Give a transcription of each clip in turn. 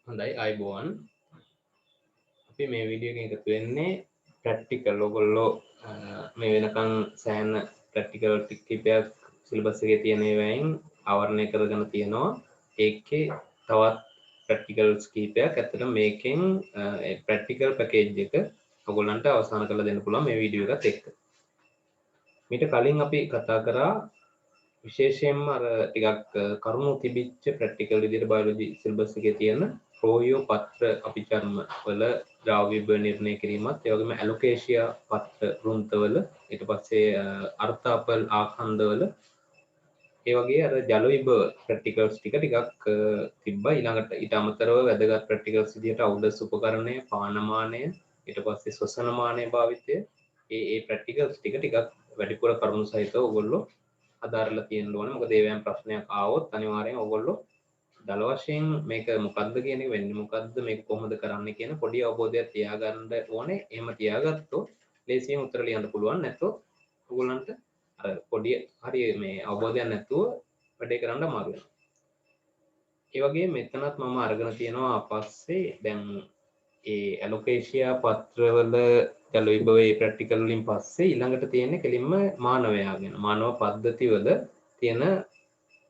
හොඳයි අයබෝවන් අපි මේ වීඩියෝ එකෙන් එකතු වෙන්නේ ප්‍රැක්ටිකල් ඔයගොල්ලෝ මේ වෙනකන් සෑහෙන ප්‍රැක්ටිකල් ටිකක් සිලබස් එකේ තියෙන ඒවායින් ආවරණය කරගෙන තියෙනවා ඒකේ තවත් ප්‍රැක්ටිකල්ස් කීපයක් ඇත්තටම මේකෙන් ප්‍රැක්ටිකල් පැකේජ් එක ඔයගොල්ලන්ට අවසන් කරලා දෙන්න පුළුවන් මේ වීඩියෝ එකත් එක්ක මීට කලින් අපි කතා කරා විශේෂයෙන්ම අර ටිකක් කරුණු තිබිච්ච ප්‍රැක්ටිකල් විදිහට බයොලොජි සිලබස් එකේ තියෙන ප්‍රෝයෝ පත්‍ර අපිචර්ම වල ද්‍රව්‍ය විභව නිර්ණය කිරීමත් ඒ වගේම ඇලොකේෂියා පත්‍ර වෘන්තවල ඊට පස්සේ අර්ථාපල් ආඛන්දවල ඒ වගේ අර ජල විභව ප්‍රැක්ටිකල්ස් ටිකක් තිබ්බා ඊළඟට ඊට අමතරව වැදගත් ප්‍රැක්ටිකල්ස් විදිහට අවුඩස් උපකරණය පානමානය ඊට පස්සේ ශ්වසනමානය භාවිතය ඒ ප්‍රැක්ටිකල්ස් ටිකක් වැඩිපුර කරුණු සහිතව ඔයගොල්ලෝ අදාරලා තියෙන්න ඕනේ මොකද ඒවෙන් ප්‍රශ්නයක් ආවොත් අනිවාර්යෙන් ඔයගොල්ලෝ දල වශයෙන් මේක මොකද්ද කියන එක වෙන්නේ මොකද්ද මේක කොහොමද කරන්න කියන පොඩි අවබෝධයක් තියාගන්න ඕනේ එහෙම තියාගත්තොත් ලේසියෙන් උත්තර ලියන්න පුළුවන් නැත්නම් ඔයගොල්ලන්ට අර පොඩි හරි මේ අවබෝධයක් නැතුව වැඩේ කරන්න අමාරු වෙනවා ඒ වගේ මෙතනත් මම අරගෙන තියෙනවා පස්සේ දැන් ඒ ඇලොකේෂියා පත්‍රවල ජල විභවයේ ප්‍රැක්ටිකල් වලින් පස්සේ ඊළඟට තියෙන්නේ කෙලින්ම මානවයා ගැන මානව පද්ධතිවල තියෙන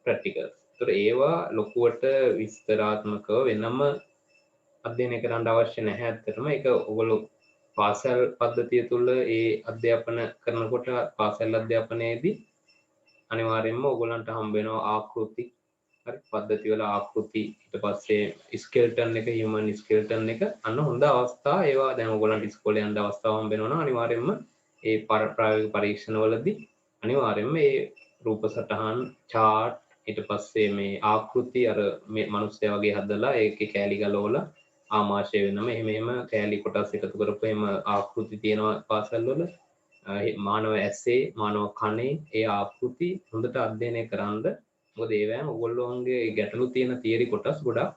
ප්‍රැක්ටිකල්ස්. ඒතර ඒවා ලොකුවට විස්තරාත්මකව වෙනම අධ්‍යයනය කරන්න අවශ්‍ය නැහැ. ඇත්තටම ඒක ඔයගොල්ලෝ පාසල් පද්ධතිය තුළ ඒ අධ්‍යාපන කරනකොට පාසල් අධ්‍යාපනයේදී අනිවාර්යයෙන්ම ඔයගොල්ලන්ට හම්බ වෙනවා ආකෘති හරි පද්ධතිවල ආකෘති ඊට පස්සේ ස්කෙල්ටන් එක හියුමන් ස්කෙල්ටන් එක අන්න හොඳ අවස්ථා ඒවා දැන් ඔයගොල්ලන්ට ඉස්කෝලේ යන්න අවස්ථාව හම්බ වෙනවා නම් අනිවාර්යයෙන්ම ඒ ප්‍රායෝගික පරීක්ෂණවලදී අනිවාර්යයෙන්ම ඒ රූප සටහන් chart ඊට පස්සේ මේ ආකෘති අර මේ මිනිස්සයා වගේ හදලා ඒකේ කෑලි ගලවලා ආමාශය වෙනම එහෙම කෑලි කොටස් එකතු කරපු එහෙම ආකෘති තියෙනවා පාසල්වල මානව ඇසේ මානව කනේ ඒ ආකෘති හොඳට අධ්‍යයනය කරන්ද මොකද ඒවැම ඔයගොල්ලෝන්ගේ ගැටලු තියෙන තියරි කොටස් ගොඩක්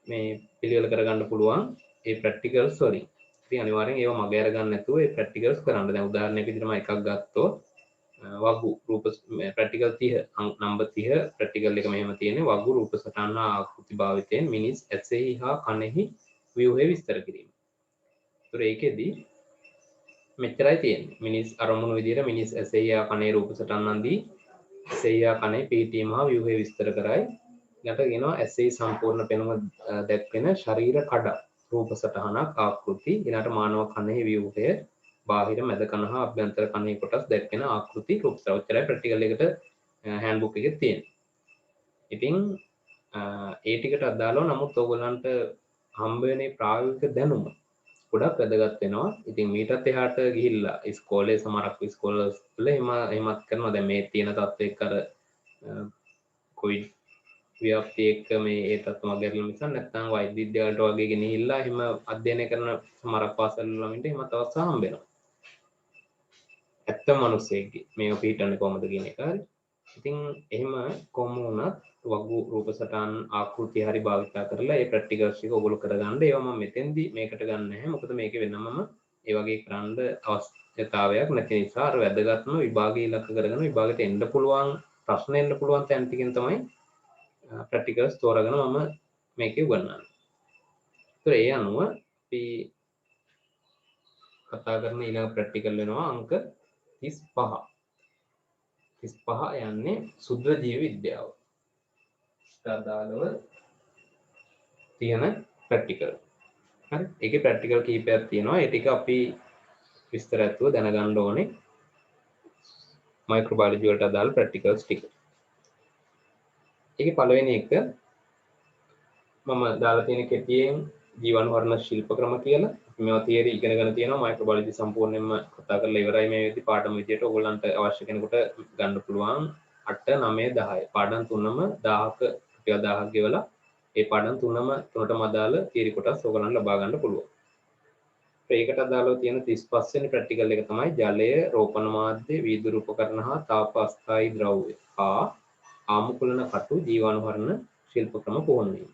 මේ පිළිවෙල කරගන්න පුළුවන් ඒ ප්‍රැක්ටිකල්ස් වලින්. ඉතින් අනිවාර්යෙන් ඒවා මග අරගන්න නැතුව ඒ ප්‍රැක්ටිකල්ස් කරන්න. දැන් උදාහරණයක් විදිහට මම එකක් ගත්තොත් වගු රූප ප්‍රැක්ටිකල් 30 නම්බර් 30 ප්‍රැක්ටිකල් එක මෙහෙම තියෙන්නේ වගු රූප සටහන ආකෘති භාවිතයෙන් මිනිස් ඇසෙහි හා කනෙහි ව්‍යුහය විස්තර කිරීම. ඒතර ඒකෙදි මෙච්චරයි තියෙන්නේ. මිනිස් අරමුණු විදිහට මිනිස් ඇසෙහි හා කනේ රූප සටහන් අන්දී ඇසෙයා කනේ පීටීම හා ව්‍යුහය විස්තර කරයි. ඊට කියනවා ඇසේ සම්පූර්ණ පෙනුම දැක්වෙන ශරීර කඩ රූප සටහනක් ආකෘති ඊළාට මානව කනෙහි ව්‍යුහය බාහිර මැද කන හා අභ්‍යන්තර කනෙහි කොටස් දැක්වෙන ආකෘති රූප සටහනයි ප්‍රැක්ටිකල් එකට හෑන්ඩ්බුක් එකේ තියෙන. ඉතින් ඒ ටිකට අදාළව නමුත් ඔයගොල්ලන්ට හම්බ වෙන්නේ ප්‍රායෝගික දැනුම ගොඩක් වැදගත් වෙනවා. ඉතින් මීටත් එහාට ගිහිල්ලා ඉස්කෝලේ සමහරක් ඉස්කෝලවල එහෙමත් කරනවා. දැන් මේ තියෙන තත්ත්වයක අර කොවිඩ් ව්‍යාප්තිය එක්ක මේ ඒ තත්ත්ව මගහැරලා මිසක් නැත්නම් වෛද්‍ය විද්‍යාලයට වගේ ගෙනහිල්ලා එහෙම අධ්‍යයනය කරන සමහරක් පාසල් ළමින්ට එහෙමත් අවස්ථා හම්බ වෙනවා. ඇත්ත මිනිස්සෙක්ගේ මේක පිළිටන්නේ කොහොමද කියන එක හරි. ඉතින් එහෙම කොහොම වුණත් වගු රූප සටහන් ආකෘති හරි භාවිතා කරලා ඒ ප්‍රැක්ටිකල්ස් ටික ඔයගොල්ලෝ කරගන්න. ඒවා මම මෙතෙන්දී මේකට ගන්න නැහැ. මොකද මේකේ වෙනමම ඒ වගේ කරන්න අවශ්‍යතාවයක් නැති නිසා අර වැදගත්ම විභාගය ඉලක්ක කරගෙන විභාගයට එන්න පුළුවන් ප්‍රශ්න එන්න පුළුවන් තැන් ටිකෙන් තමයි ප්‍රැක්ටිකල්ස් තෝරාගෙන මම මේකේ උගන්වන්නේ. ඒතර ඒ අනුව අපි කතා කරන ඊළඟ ප්‍රැක්ටිකල් වෙනවා අංක 35. 35 යන්නේ සුද්ධ ජීව විද්‍යාව. අදාළව තියෙන ප්‍රැක්ටිකල්. හරි. ඒකේ ප්‍රැක්ටිකල් කීපයක් තියෙනවා. ඒ ටික අපි විස්තරත්ව දැනගන්න ඕනේ. මයික්‍රෝබයොලොජි වලට අදාළ ප්‍රැක්ටිකල්ස් ටික. ඒකේ පළවෙනි එක මම දාලා තියෙන කෙටියෙන් ජීවාණුවර්ණ ශිල්ප ක්‍රම කියලා. මේවා තියරි ඉගෙනගෙන තියෙනවා මයික්‍රෝබයොලොජි සම්පූර්ණයෙන්ම කතා කරලා ඉවරයි මේ වෙද්දි පාඩම විදියට ඕගොල්ලන්ට අවශ්‍ය කෙනෙකුට ගන්න පුළුවන් 8 9 10 පාඩම් තුනම 1000ක රුපියල් 1000ක් ගෙවලා ඒ පාඩම් තුනටම අදාළ තියරි කොටස් ඕගොල්ලන්ට ලබා ගන්න පුළුවන්. ඒකට අදාළව තියෙන 35 වෙනි ප්‍රැක්ටිකල් එක තමයි ජලය, රෝපණ මාධ්‍ය, වීදුරු උපකරණ හා තාප අස්ථායී ද්‍රව්‍ය හා ආමුකුලන කටු ජීවාණුවර්ණ ශිල්ප ක්‍රම පුහුණු වීම.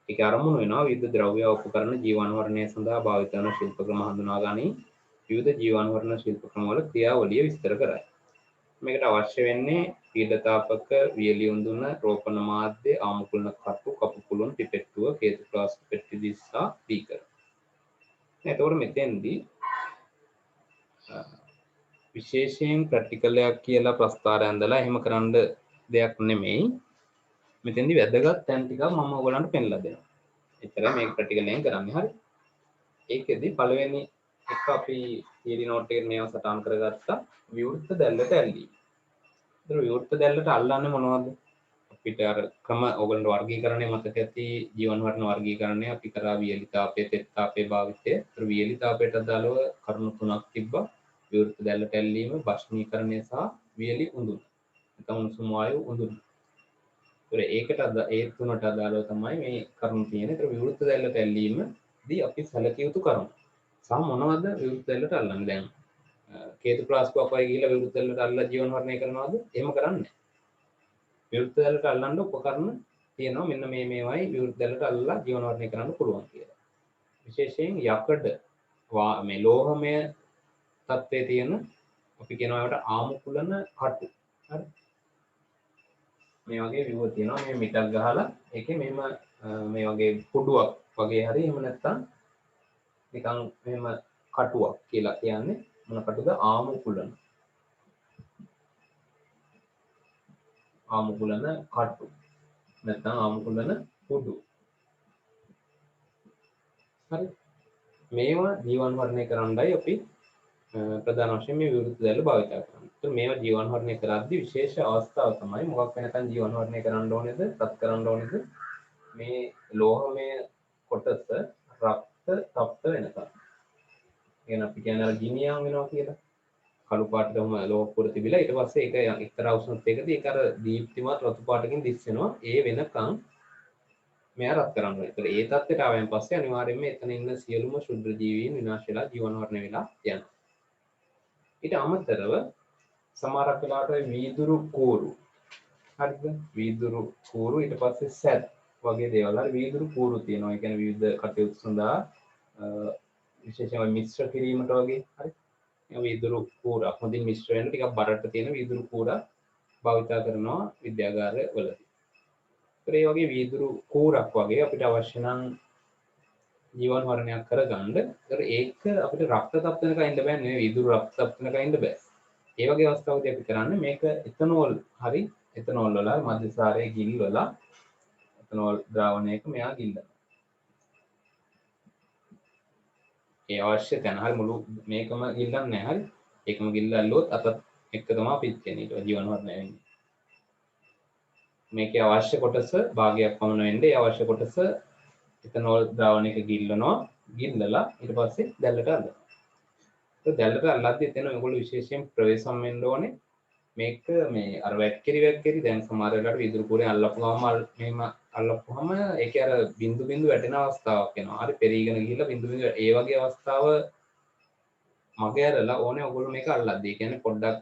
ඒක ආරම්භ වෙනවා විවිධ ද්‍රව්‍ය උපකරණ ජීවාණුවර්ණය සඳහා භාවිත වන ශිල්ප ක්‍රම හඳුනා ගනී. විවිධ ජීවාණුවර්ණ ශිල්ප ක්‍රම වල ක්‍රියාවලිය විස්තර කරයි. මේකට අවශ්‍ය වෙන්නේ පීඩතාපක වියලි උඳුන රෝපණ මාධ්‍ය ආමුකුලන කටු කපු කුළුන් පිපෙට්ටුව කේතු ක්ලාස් පෙට්ටි දිස්සා බීකර. එතකොට මෙතෙන්දී විශේෂයෙන් ප්‍රැක්ටිකලයක් කියලා ප්‍රස්තාරය ඇඳලා එහෙම කරන්න දෙයක් නෙමෙයි. මෙතෙන්දී වැදගත් තැන් ටිකක් මම ඔයගලන්ට පෙන්නලා දෙනවා. එතරම් මේක ප්‍රැක්ටිකලෙන් කරන්නේ හරි. ඒකෙදි පළවෙනි එක අපි තියරි නෝට් එකේ මේව සටහන් කරගත්තා විවෘත දැල්ලට ඇල්ලීම. ඒතර විවෘත දැල්ලට අල්ලන්නේ මොනවද? අපිට අර ක්‍රම ඔයගලන්ට වර්ගීකරණය මතක ඇති ජීවන වර්ණ වර්ගීකරණය අපි කරා වියලිතාපය තෙත්තාපය භාවිතය. ඒතර වියලිතාපයට අදාළව කරුණු තුනක් තිබ්බා. විවෘත දැල්ලට ඇල්ලීම, භස්මීකරණය සහ වියලි උඳුන. නැත්නම් උණුසුම් වායු උඳුන. ඒකට ඒ තුනට අදාළව තමයි මේ කරුණු තියෙන්නේ. ඒතර විවෘත දැල්ලට ඇල්ලීමදී අපි සැලකිය යුතු කරුණු. සම මොනවද විවෘත දැල්ලට අල්ලන්නේ? දැන් කේතු ප්ලාස්ටික් වගේ ගිහිල්ලා විවෘත දැල්ලට අල්ලලා ජීවන වර්ණය කරනවද? එහෙම කරන්නේ නැහැ. විවෘත දැල්ලට අල්ලන්න උපකරණ තියෙනවා. මෙන්න මේවයි විවෘත දැල්ලට අල්ලලා ජීවන වර්ණය කරන්න පුළුවන් කියලා. විශේෂයෙන් යකඩ මේ ලෝහමය තත්ත්වයේ තියෙන අපි කියනවා ඒකට ආමුකුලන කටු. හරි. මේ වගේ විව තියෙනවා. මේ මිටක් ගහලා ඒකේ මෙහෙම මේ වගේ කුඩුවක් වගේ හරි එහෙම නැත්නම් නිකන් මෙහෙම කටුවක් කියලා කියන්නේ මොන කටුද? ආමුකුලන. ආමුකුලන කටු. නැත්නම් ආමුකුලන කුඩු. හරි. මේවා ජීවන වර්ණය කරන්නයි අපි ප්‍රධාන වශයෙන් මේ විවෘත දැල්ල භාවිත කරන්නේ. ඒත් මේවා ජීවන වර්ණය කරද්දී විශේෂ අවස්ථාව තමයි මොකක් වෙනකන් ජීවන වර්ණය කරන්න ඕනේද? රත් කරන්න ඕනේද? මේ ලෝහමය කොටස රක්ත තප්ත වෙනකන්. කියන අපි කියන්නේ අර ගිනියම් වෙනවා කියලා. කළු පාටටම ලෝහ පුර තිබිලා ඊට පස්සේ ඒක එක්තරා උෂ්ණත්වයකදී ඒක අර දීප්තිමත් රතු පාටකින් දිස් වෙනවා. ඒ වෙනකන් මෙයා රත් කරන්න ඕනේ. ඒතර ඒ தත්ත්වයට ආවයින් පස්සේ අනිවාර්යයෙන්ම එතන ඉන්න සියලුම ශුද්ධ ජීවීන් විනාශ වෙලා ජීවන වර්ණ වෙලා යනවා. ඊට අමතරව සමහරක් වෙලාවට වීදුරු කූරු හරිද? වීදුරු කූරු ඊට පස්සේ සැත් වගේ දේවල් හරි වීදුරු කූරු තියෙනවා. ඒ කියන්නේ විවිධ කටයුතු සඳහා විශේෂයෙන්ම මිශ්‍ර කිරීමට වගේ හරි. මේ වීදුරු කූරක් හොඳින් මිශ්‍ර වෙන ටිකක් බරට තියෙන වීදුරු කූරක් භාවිත කරනවා විද්‍යාගාරවලදී. ඒ වගේ වීදුරු කූරක් වගේ අපිට අවශ්‍ය නම් ජීවන වර්ණයක් කරගන්න. ඒක අපිට රක්ත තප්ත වෙනකන් ඉන්න බෑ නෙවෙයි වීදුරු රක්ත තප්ත වෙනකන් ඉන්න බෑ. ඒ වගේ අවස්ථාවකදී අපි කරන්නේ මේක එතනෝල් හරි එතනෝල් වල මධ්‍යසාරයේ ගිල් වල එතනෝල් ද්‍රාවණයක මෙයා ගිල්ලනවා. ඒ අවශ්‍ය තැන හරි මුළු මේකම ගිල්ලන්නේ නැහැ හරි. ඒකම ගිල්ලල්ලුවොත් අතත් එක්ක තමයි පිච්චෙන්නේ. ඊට ජීවන වර්ණය වෙන්නේ. මේකේ අවශ්‍ය කොටස භාගයක් පමණ වෙන්නේ. ඒ අවශ්‍ය කොටස එතනෝල් ද්‍රාවණයක ගිල්ලනවා. ගිල්ලලා ඊට පස්සේ දැල්ලට අල්ලනවා. ඒක දැල්ලට අල්ලද්දි එතන ඔයගොල්ලෝ විශේෂයෙන් ප්‍රවේශම් වෙන්න ඕනේ. මේක මේ අර වැක්කිරි දැන් සමහර වෙලාවට විදුරු කුරේ අල්ලපුවාම මෙහෙම අල්ලපුවාම ඒකේ අර බින්දු වැටෙන අවස්ථාවක් එනවා. හරි පෙරීගෙන ගිහිල්ලා බින්දු ඒ වගේ අවස්ථාව මගේ අරලා ඕනේ ඔයගොල්ලෝ මේක අල්ලද්දි. ඒ කියන්නේ පොඩ්ඩක්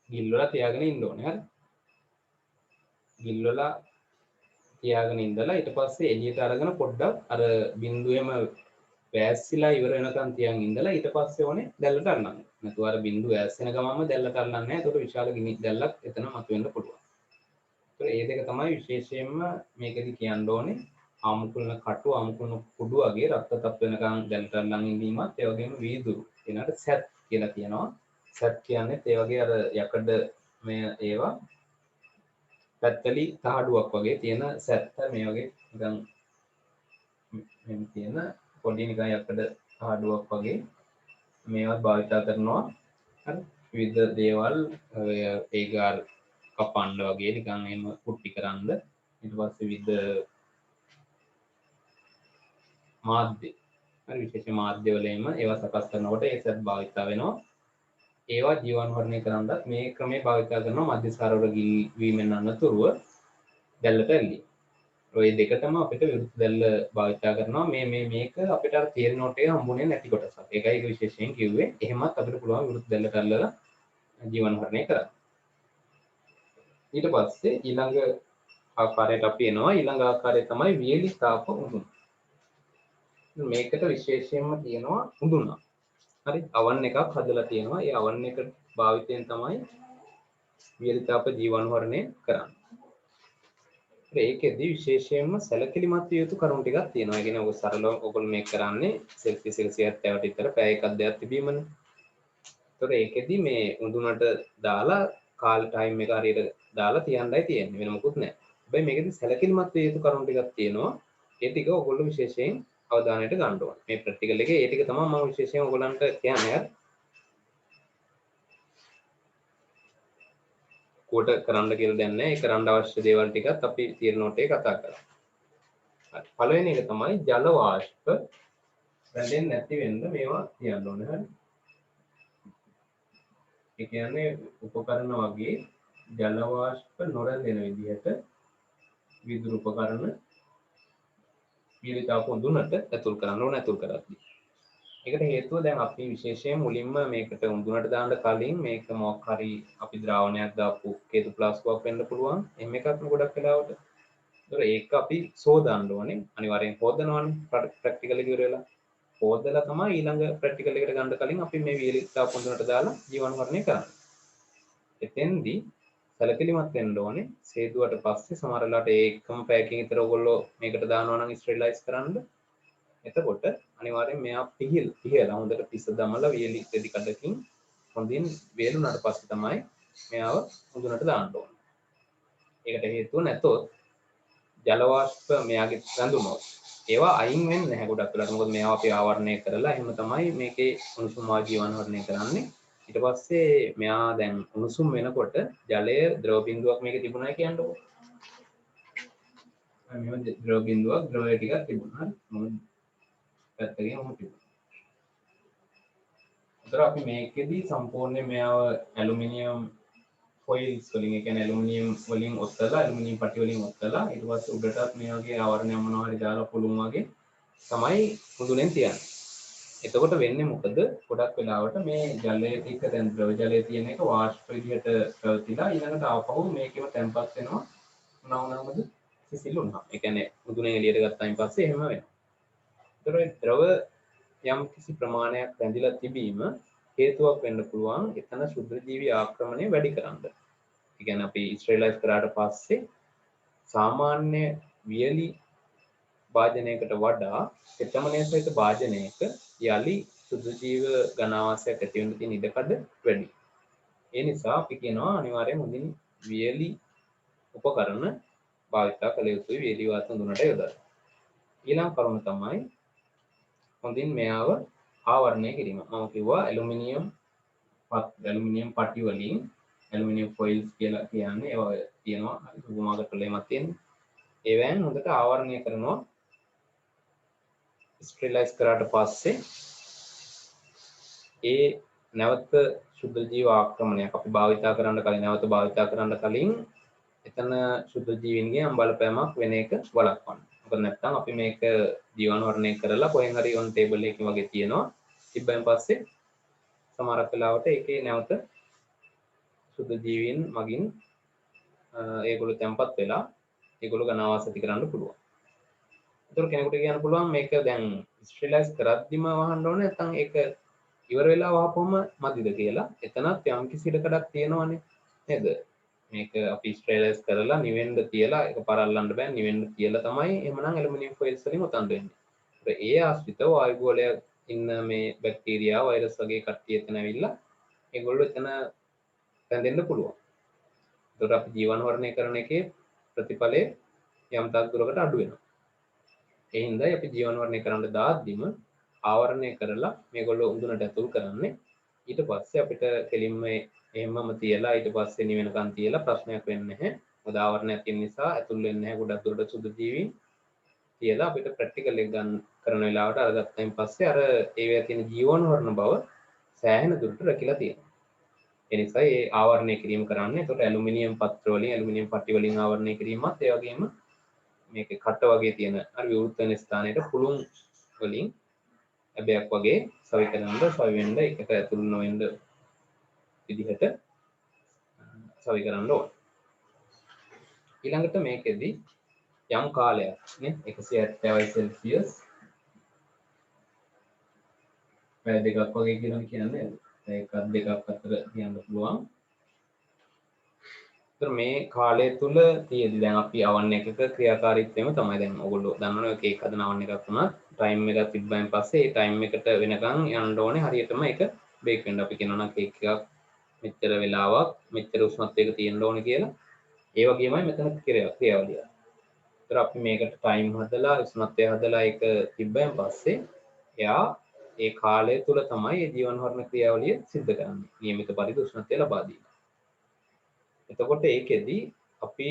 ගිල්වලා තියාගෙන ඉන්න ඕනේ. හරි. ගිල්වලා තියාගෙන ඉඳලා ඊට පස්සේ එළියට අරගෙන පොඩ්ඩක් අර බින්දුවෙම වැස්සිලා ඉවර වෙනකන් තියන් ඉඳලා ඊට පස්සේ ඕනේ දැල්ලට අල්ලන්න. නැතුව අර බින්දුව වැස්සෙන ගමන්ම දැල්ලට අල්ලන්නේ නැහැ. ඒකට විශාල ගිනි දැල්ලක් එතන මතුවෙන්න පුළුවන්. ඒත් ඒ දෙක තමයි විශේෂයෙන්ම මේකෙදි කියන්න ඕනේ. ආමුකුලන කටු ආමුකුලන කුඩු වගේ රක්ත තප්ප වෙනකන් දැල්ලට අල්ලන් ඉඳීමත් ඒ වගේම වීදුරු එනකට සැත් කියලා කියනවා. සැත් කියන්නේ ඒ වගේ අර යකඩ මේ ඒවා පැත්තලි තහඩුවක් වගේ තියෙන සැත්ත මේ වගේ නිකන් මෙන්න තියෙන පොඩි නිකන් යකඩ තහඩුවක් වගේ මේවත් භාවිත කරනවා. හරි. විවිධ දේවල් ඒගාල් කපන්න වගේ නිකන් එහෙම කුට්ටි කරන්න. ඊට පස්සේ විවිධ මාධ්‍ය හරි විශේෂ මාධ්‍ය වලින්ම ඒවා සකස් කරනකොට ඒ සැත් භාවිත වෙනවා. ඒවා ජීවන වර්ණය කරන්නත් මේ ක්‍රමයේ භාවිත කරනවා මධ්‍යස්ථාරවල ගිල්වීමෙන් අනතුරුව දැල්ලට ඇල්ලීම. ඔය දෙකටම අපිට විරුද්ධ දැල්ල භාවිත කරනවා. මේක අපිට අර තියරි නෝට් එකේ හම්බුනේ නැති කොටසක්. ඒකයි ඒක විශේෂයෙන් කිව්වේ. එහෙමත් අපිට පුළුවන් විරුද්ධ දැල්ලට අල්ලලා ජීවන වර්ණය කරන්න. ඊට පස්සේ ඊළඟ ආකාරයට අපි එනවා. ඊළඟ ආකාරය තමයි වියලි තාප උඳුන. මේකට විශේෂයෙන්ම තියෙනවා උඳුන. හරි අවන් එකක් හදලා තියෙනවා. ඒ අවන් එක භාවිතයෙන් තමයි වියලි තාප ජීවාණුවරණය කරන්නේ. ඒකෙදි විශේෂයෙන්ම සැලකිලිමත් විය යුතු කරුණු ටිකක් තියෙනවා. ඒ කියන්නේ ඔය සරලව ඔයගොල්ලෝ මේක කරන්නේ සෙල්සියස් 170ට විතර පැය එකක් දෙකක් තිබීමනේ. ඒතකොට ඒකෙදි මේ උඳුනට දාලා කාල් ටයිම් එක හරියට දාලා තියන්නයි තියෙන්නේ. වෙන මොකුත් නැහැ. හැබැයි මේකෙදි සැලකිලිමත් විය යුතු කරුණු ටිකක් තියෙනවා. ඒ ටික ඔයගොල්ලෝ විශේෂයෙන් අවධානයට ගන්න ඕනේ. මේ ප්‍රැක්ටිකල් එකේ ඒ ටික තමයි මම විශේෂයෙන් ඔයගොල්ලන්ට කියන්නේ. කොට කරන්න කියලා දෙන්නේ නැහැ. ඒ කරන්න අවශ්‍ය දේවල් ටිකත් අපි තියන නෝට් එකේ කතා කරා. හරි. පළවෙනි එක තමයි ජල වාෂ්ප රැඳෙන්නේ නැති වෙන්න මේවා තියන්න ඕනේ. හරි. ඒ කියන්නේ උපකරණ වගේ ජල වාෂ්ප නොරැඳෙන විදිහට විදුලි උපකරණ වියලිතාව උඳුනට ඇතුල් කරන්න ඕන. ඇතුල් කරද්දී ඒකට හේතුව දැන් අපි විශේෂයෙන් මුලින්ම මේකට උඳුනට දාන්න කලින් මේක මොකක් හරි අපි ද්‍රාවණයක් දාපු කේතු ප්ලාස්ටික් වෙන්න පුළුවන්. එහෙම එකක් ගොඩක් වෙලාවට. ඒතර ඒක අපි සෝදන්න ඕනේ. අනිවාර්යෙන් හොදනවනේ ප්‍රැක්ටිකල් එක ඉවර වෙලා. හොදලා තමයි ඊළඟ ප්‍රැක්ටිකල් එකට ගන්න කලින් අපි මේ වියලිතාව උඳුනට දාලා ජීවාණුවරණය කරන්නේ. එතෙන්දී සැලකිලිමත් වෙන්න ඕනේ. සේදුවට පස්සේ සමහර වෙලාවට ඒ එකම පැයකින් විතර ඔයගොල්ලෝ මේකට දානවා නම් ස්ටෙරිලයිස් කරන්න. එතකොට අනිවාර්යෙන් මෙයා පිහලා හොඳට පිස්ස දමලා වියලි දෙදි කඩකින් හොඳින් වේලුණාට පස්සේ තමයි මෙයාව උඳුනට දාන්න ඕනේ. ඒකට හේතුව නැතොත් ජල වාෂ්ප මෙයාගේ රැඳුනොත් ඒවා අයින් වෙන්නේ නැහැ ගොඩක් වෙලාවට. මොකද මේවා අපි ආවරණය කරලා එහෙම තමයි මේකේ උණුසුම ජීවාණුවරණය කරන්නේ. ඊට පස්සේ මෙයා දැන් උණුසුම් වෙනකොට ජලය ද්‍රව බිඳුවක් මේකේ තිබුණා කියන්නකො. මෙහෙම ද්‍රව බිඳුවක් ද්‍රවය ටිකක් තිබුණා. මොකද පැත්තකින් ඔහොම තිබුණා. ඒතර අපි මේකෙදි සම්පූර්ණයෙන් මෙයාව ඇලුමිනියම් ෆොයිල්ස් වලින් ඒ කියන්නේ ඇලුමිනියම් වලින් ඔත්තලා ඇලුමිනියම් පටි වලින් ඔත්තලා ඊට පස්සේ උඩටත් මේ වගේ ආවරණයක් මොනවා හරි දාලා පුළුවන් වගේ තමයි මුදුනෙන් තියන්නේ. එතකොට වෙන්නේ මොකද? ගොඩක් වෙලාවට මේ ජලයේ ටික දැන් ද්‍රව ජලයේ තියෙන එක වාෂ්ප විදිහට පැවතිලා ඊළඟට ආපහු මේකෙම තැම්පත් වෙනවා. මොනවාමද? සිසිල් වුණා. ඒ කියන්නේ මුදුනේ එළියට ගත්තායින් පස්සේ එහෙම වෙනවා. ඒතර ද්‍රව යම් කිසි ප්‍රමාණයක් රැඳිලා තිබීම හේතුවක් වෙන්න පුළුවන් එතන ශුද්ධ ජීවි ආක්‍රමණය වැඩි කරන්න. ඒ කියන්නේ අපි ස්ටෙරිලයිස් කරාට පස්සේ සාමාන්‍ය වියලි භාජනයකට වඩා තෙතමනය සහිත භාජනයක යලි ශුද්ධ ජීව ඝනාවාසයක් ඇති වෙන්න තියෙන ඉඩකඩ වැඩි. ඒ නිසා අපි කියනවා අනිවාර්යයෙන් හොඳින් වියලි උපකරණ භාවිතා කළ යුතුයි වියලි වාත හඳුනට යොදලා. ඊළඟ කරුණ තමයි හොඳින් මෙයාව ආවරණය කිරීම. මම කිව්වා ඇලුමිනියම් පටි වලින් ඇලුමිනියම් ෆොයිල්ස් කියලා කියන්නේ ඒවා තියෙනවා. හරි සුපර් මාකට් වල එමත් තියෙනවා. ඒවෙන් හොඳට ආවරණය කරනවා. ස්ටෙරිලයිස් කරාට පස්සේ ඒ නැවත ශුද්ධ ජීව ආක්‍රමණයක් අපි භාවිතා කරන්න කලින් නැවත භාවිතා කරන්න කලින් එතන ශුද්ධ ජීවීන්ගේ යම් බලපෑමක් වෙන එක වළක්වන්න. මොකද නැත්නම් අපි මේක ජීවාණුවරණය කරලා කොහෙන් හරි on table එකකින් වගේ තියනවා. තිබ්බයින් පස්සේ සමහරක් වෙලාවට ඒකේ නැවත ශුද්ධ ජීවීන් මගින් ඒගොල්ලෝ තැම්පත් වෙලා ඒගොල්ලෝ ඝනාවාස ඇති කරන්න පුළුවන්. ඒතර කෙනෙකුට කියන්න පුළුවන් මේක දැන් ස්ටෙරිලයිස් කරද්දිම වහන්න ඕනේ නැත්නම් ඒක ඉවර වෙලා වහපුවම මදිද කියලා. එතනත් යම් කිසි ඉඩකඩක් තියෙනවනේ නේද? මේක අපි ස්ටෙරිලයිස් කරලා නිවෙන්න තියලා ඒක පරල්ලන්න බෑ. නිවෙන්න තියලා තමයි එhmenan ඇලුමිනියම් ෆොයිල්ස් වලින් උතන් වෙන්නේ. ඒ ආශ්‍රිතව වායු ගෝලයේ ඉන්න මේ බැක්ටීරියා වෛරස් වගේ කට්ටිය එතන ඇවිල්ලා ඒගොල්ලෝ එතන රැඳෙන්න පුළුවන්. ඒකට අපි ජීවාණුවරණය කරන එකේ ප්‍රතිඵලය යම් තාක් දුරකට අඩු වෙනවා. ඒ හින්දායි අපි ජීවාණුවරණය කරන්න දාද්දිම ආවරණය කරලා මේගොල්ලෝ උඳුනට ඇතුල් කරන්නේ. ඊට පස්සේ අපිට කෙලින්ම එහෙමම තියලා ඊට පස්සේ නිවෙනකන් තියලා ප්‍රශ්නයක් වෙන්නේ නැහැ. මොකද ආවරණයක් තියෙන නිසා ඇතුල් වෙන්නේ නැහැ ගොඩක් දුරට සුදු ජීවීන්. තියලා අපිට ප්‍රැක්ටිකල් එක ගන්න කරන වෙලාවට අරගත්තයින් පස්සේ අර ඒවැය තියෙන ජීවාණුවරණ බව සෑහෙන දුරට රැකිලා තියෙනවා. ඒ නිසා ඒ ආවරණය කිරීම කරන්නේ. ඒකට ඇලුමිනියම් පත්‍ර වලින් ඇලුමිනියම් පටි වලින් ආවරණය කිරීමත් ඒ වගේම මේකේ කට වගේ තියෙන අර විවෘත වෙන ස්ථානයේ පුළුන් වලින් හැබැයක් වගේ සවි වෙන්න එකට ඇතුළු නොවෙන්න විදිහට සවි කරන්න ඕන. ඊළඟට මේකෙදි යම් කාලයක් නේ 170 සෙල්සියස් පැය දෙකක් වගේ කියලා කියන්නේ එකක් දෙකක් අතර කියන්න පුළුවන්. ඒතර මේ කාලය තුල තියෙදි දැන් අපි අවන් එකක ක්‍රියාකාරීත්වයම තමයි දැන් ඔයගොල්ලෝ දන්නවනේ කේක් හදන අවන් එකක් වුණත් ටයිම් එකක් තිබ්බයින් පස්සේ ඒ ටයිම් එකට වෙනකන් යන්න ඕනේ හරියටම ඒක බේක් වෙන්න. අපි කියනවා නම් කේක් එකක් මෙච්චර වෙලාවක් මෙච්චර උෂ්ණත්වයක තියෙන්න ඕනේ කියලා. ඒ වගේමයි මෙතන ක්‍රියාවලිය. ඒතර අපි මේකට ටයිම් හදලා උෂ්ණත්වය හදලා ඒක තිබ්බයින් පස්සේ එයා ඒ කාලය තුල තමයි මේ ජීවන වර්ණ ක්‍රියාවලිය සිද්ධ කරන්නේ. නියමිත පරිදි උෂ්ණත්වය ලබා දීම. එතකොට ඒකෙදි අපි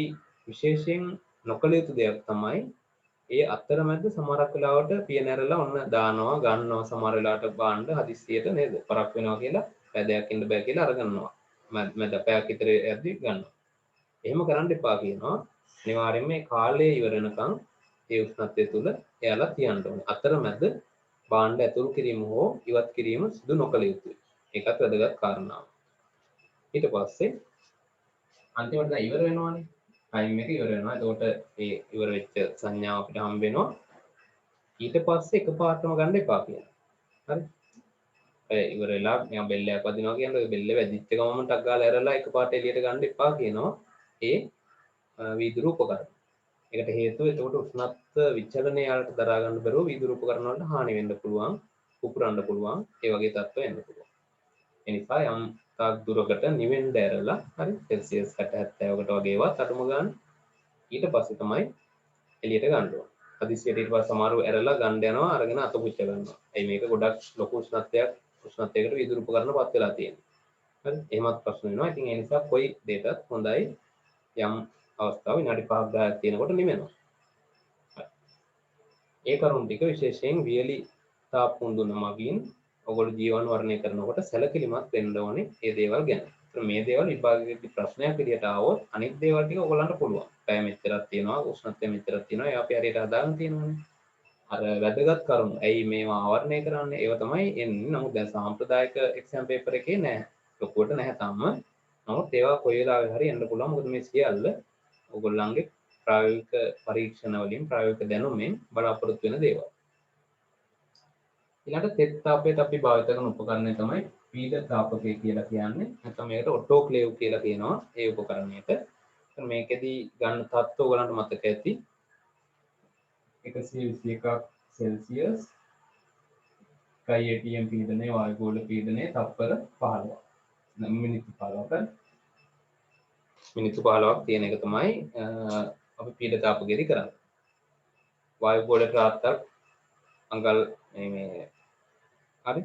විශේෂයෙන් නොකළ යුතු දෙයක් තමයි ඒ අතරමැද සමහරක් වෙලාවට පියනැරලා ඔන්න දානවා ගන්නවා සමහර වෙලාවට බාන්න හදිස්සියට නේද පරක් වෙනවා කියලා පැදයක් ඉන්න බෑ කියලා අරගන්නවා මැද පැයක් විතර යද්දි ගන්නවා. එහෙම කරන්න එපා කියනවා. අනිවාර්යයෙන්ම මේ කාලය ඉවර වෙනකන් ඒ උෂ්ණත්වය තුල එයාලා තියන්න ඕනේ. අතරමැද බාණ්ඩ ඇතුල් කිරීම හෝ ඉවත් කිරීම සිදු නොකළ යුතුයි. ඒකත් වැදගත් කාරණාවක්. ඊට පස්සේ අන්තිමට දැන් ඉවර වෙනවානේ. ටයිම් එක ඉවර වෙනවා. එතකොට ඒ ඉවර වෙච්ච සංඥාව අපිට හම්බ වෙනවා. ඊට පස්සේ එකපාරටම ගන්න එපා කියනවා. හරි? ඒ ඉවර වෙලා මම බෙල්ලයක් වදිනවා කියන්නේ ඔය බෙල්ල වැදිච්ච ගමන්ම ටක් ගාලා ඇරලා එකපාරට එළියට ගන්න එපා කියනවා. ඒ වීදුරු උපකරණ. ඒකට හේතුව එතකොට උෂ්ණත්ව විචලනය යාලට දරා ගන්න බැරුව වීදුරු උපකරණ වලට හානි වෙන්න පුළුවන්, පුපුරන්න පුළුවන්, ඒ වගේ තත්ත්ව එන්න පුළුවන්. ඒ නිසා යම් තාක් දුරකට නිවෙන්න ඇරලා හරි සෙල්සියස් 60 70කට වගේ ඒවත් අඩුම ගන්න ඊට පස්සේ තමයි එළියට ගන්න ඕන. හදිස්සියට ඊට පස්සේ සමහරව ඇරලා ගන්න යනවා අරගෙන අත පුච්ච ගන්නවා. එයි මේක ගොඩක් ලොකු උෂ්ණත්වයකට වීදුරු උපකරණ පත් වෙලා තියෙනවා. හරි එහෙමත් ප්‍රශ්න වෙනවා. ඉතින් ඒ නිසා කොයි දෙයකටත් හොඳයි යම් අවස්ථාව විනාඩි 5ක් 10ක් තියෙනකොට නිවෙනවා. ඒ කරුණු ටික විශේෂයෙන් වියලි තාප මුඳුන මගින් ඔයගොල්ලෝ ජීවන වර්ණය කරනකොට සැලකිලිමත් වෙන්න ඕනේ මේ දේවල් ගැන. මේ දේවල් විභාගයේදී ප්‍රශ්නයක් විදියට ආවොත් අනිත් දේවල් ටික ඔයගොල්ලන්ට පුළුවන්. පැය මෙච්චරක් තියෙනවා, උෂ්ණත්වය මෙච්චරක් තියෙනවා. ඒ අපි හරියට හදාගෙන තියෙනවානේ. අර වැදගත් කරුණු. ඇයි මේවා ආවරණය කරන්නේ? ඒව තමයි එන්නේ. නමුත් දැන් සාම්ප්‍රදායික එක්සෑම් පේපර් එකේ නෑ. ලොකුවට නැහැ තාම. නමුත් ඒවා කොයි වෙලාවෙ හරි එන්න පුළුවන්. මොකද මේ සියල්ල ඔයගොල්ලන්ගේ ප්‍රායෝගික පරීක්ෂණ වලින් ප්‍රායෝගික දැනුමෙන් බලාපොරොත්තු වෙන දේවල්. ඊළඟට තෙත් තාපයට අපි භාවිත කරන උපකරණය තමයි පීඩ තාපකය කියලා කියන්නේ. නැත්නම් මේකට ඔටෝක්ලේව් කියලා කියනවා ඒ උපකරණයට. මේකෙදි ගන්න තත්ත්ව ඔයගලන්ට මතක ඇති. 121ක් සෙල්සියස් එකයි ATM පීඩනය වායු ගෝල පීඩනය තත්පර 15ක්. මිනිත්තු 15ක මිනිත්තු 15ක් තියෙන එක තමයි අපි පීඩ තාපකයේදී කරන්නේ. වායු ගෝලයට රාත්තක් අඟල් මේ හරි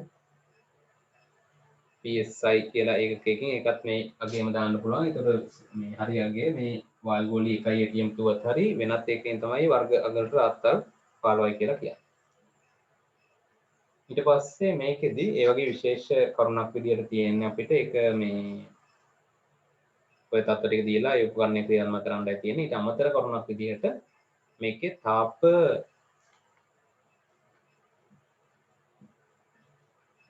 PSI කියලා ඒකකයකින් ඒකත් මේ අගේම දාන්න පුළුවන්. ඒතර මේ හරි අගේ මේ වායු ගෝලී 1 ATM තුවත් හරි වෙනත් එකකින් තමයි වර්ග අඟලට රාත්තක් 15යි කියලා කියන්නේ. ඊට පස්සේ මේකෙදි ඒ වගේ විශේෂ කරුණක් විදියට තියෙන්නේ අපිට ඒක මේ ඔය තත්ත්ව ටික දීලා ඒ උපකරණය ක්‍රියාත්මක කරන්නයි තියෙන්නේ. ඊට අමතර කරුණක් විදියට මේකේ තාප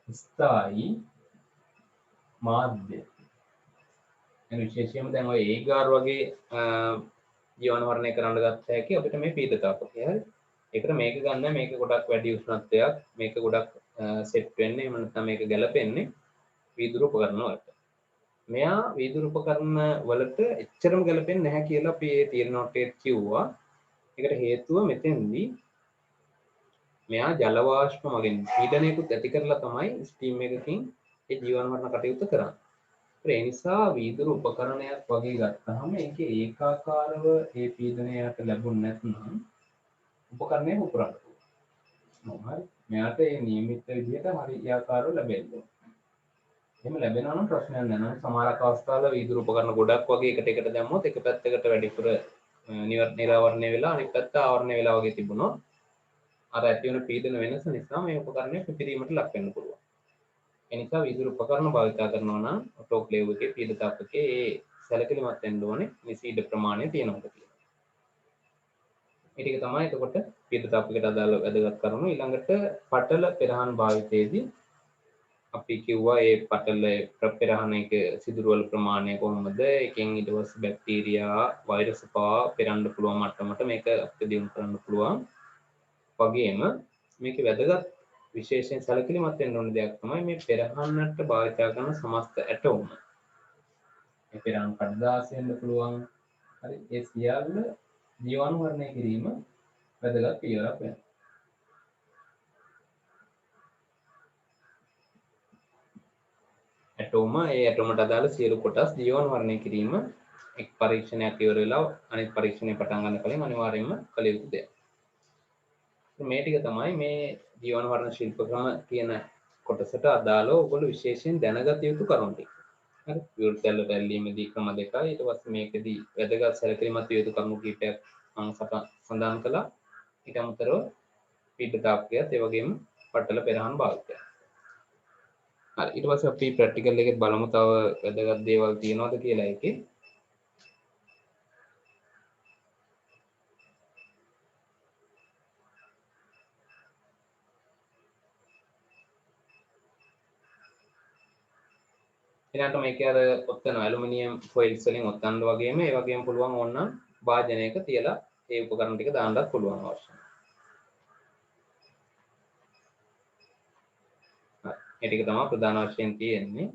ස්ථායි මාධ්‍ය එන විශේෂයෙන්ම දැන් ඔය ඒගාර් වගේ ජීවන වර්ණය කරන්න ගත්ත හැකි අපිට මේ පීඩ තාපකය. හරි. ඒකට මේක ගන්න මේක ගොඩක් වැඩි උෂ්ණත්වයක් මේක ගොඩක් සෙට් වෙන්නේ එහෙම නැත්නම් මේක ගැලපෙන්නේ වීදුරු උපකරණ වලට. මෙයා වීදුරු උපකරණ වලට එච්චරම ගැලපෙන්නේ නැහැ කියලා අපි ඒ තීරණෝටේ කිව්වා. ඒකට හේතුව මෙතෙන්දී මෙයා ජල වාෂ්ප මගින් පීඩනයකුත් ඇති කරලා තමයි ස්ටීම් එකකින් ඒ ජීවන මරණ කටයුතු කරන්නේ. ඒ නිසා වීදුරු උපකරණයක් වගේ ගත්තාම ඒකේ ඒකාකාරව ඒ පීඩනයට ලැබුණ නැත්නම් උපකරණය පුපුරන්න පුළුවන්. හරි. මෙයාට ඒ නියමිත විදිහට හරි ආකාරව ලැබෙන්න ඕන. එහෙම ලැබෙනවා නම් ප්‍රශ්නයක් නැහැ. නමුත් සමහර අවස්ථාවල වීදුරු උපකරණ ගොඩක් වගේ එකට දැම්මොත් එක පැත්තකට වැඩිපුර නිරාවරණය වෙලා අනිත් පැත්ත ආවරණය වෙලා වගේ තිබුණොත් අර ඇති වෙන පීඩන වෙනස නිසා මේ උපකරණය පිපිරීමට ලක් වෙන්න පුළුවන්. ඒ නිසා වීදුරු උපකරණ භාවිත කරනවා නම් ඔටෝක්ලේව් එකේ පීඩ තාපකයේ ඒ සැලකිලිමත් වෙන්න ඕනේ නිසි ඉඩ ප්‍රමාණය තියෙනවද කියලා. මේ ටික තමයි එතකොට පීඩ තාපකයට අදාළ වැදගත් කරුණු. ඊළඟට පටල පෙරහන් භාවිතයේදී අපි කිව්වා ඒ පටල පෙරහන එක සිදුරුවල ප්‍රමාණය කොහොමද එකෙන් ඊට පස්සේ බැක්ටීරියා වෛරස් පවා පෙරන්න පුළුවන් මට්ටමට මේක අපිට දියුණු කරන්න පුළුවන් වගේම මේක වැදගත් විශේෂයෙන් සැලකිලිමත් වෙන්න ඕන දෙයක් තමයි මේ පෙරහන්නට භාවිත කරන සමස්ත ඇටෝම මේ පෙරහන් කඩදාසි වෙන්න පුළුවන් හරි ඒ සියල්ල ජීවාණුවරණය කිරීම වැදගත් පියවරක් වෙනවා ඇටෝම ඒ ඇටෝමට අදාළ සියලු කොටස් ජීවාණුවරණය කිරීම එක් පරීක්ෂණයක් ඉවර වෙලා අනිත් පරීක්ෂණය පටන් ගන්න කලින් අනිවාර්යයෙන්ම කළ යුතු දෙයක්. මේ ටික තමයි මේ ජීවාණුවරණ ශිල්ප ක්‍රම කියන කොටසට අදාළව ඔයගොල්ලෝ විශේෂයෙන් දැනගත යුතු කරුණු ටික. හරි. විවෘත සැල රැල්ලීමේදී ක්‍රම දෙකයි ඊට පස්සේ මේකෙදී වැදගත් සැලකිලිමත් යුතු කරුණු කීපයක් මම සඳහන් කළා. ඊට අමතරව පීඩතාවකයත් ඒ වගේම පටල පෙරහන් භාවිතය. හරි ඊට පස්සේ අපි ප්‍රැක්ටිකල් එකේ බලමු තව වැදගත් දේවල් තියෙනවද කියලා එකේ. ඊළඟට මේකේ අර ඔත්තන ඇලුමිනියම් ෆොයිල්ස් වලින් ඔත්තන්න වගේම ඒ වගේම පුළුවන් ඕනනම් වාදනයක තියලා ඒ උපකරණ ටික දාන්නත් පුළුවන් අවශ්‍යයි. හරි. ඒ ටික තමයි ප්‍රධාන වශයෙන් තියෙන්නේ.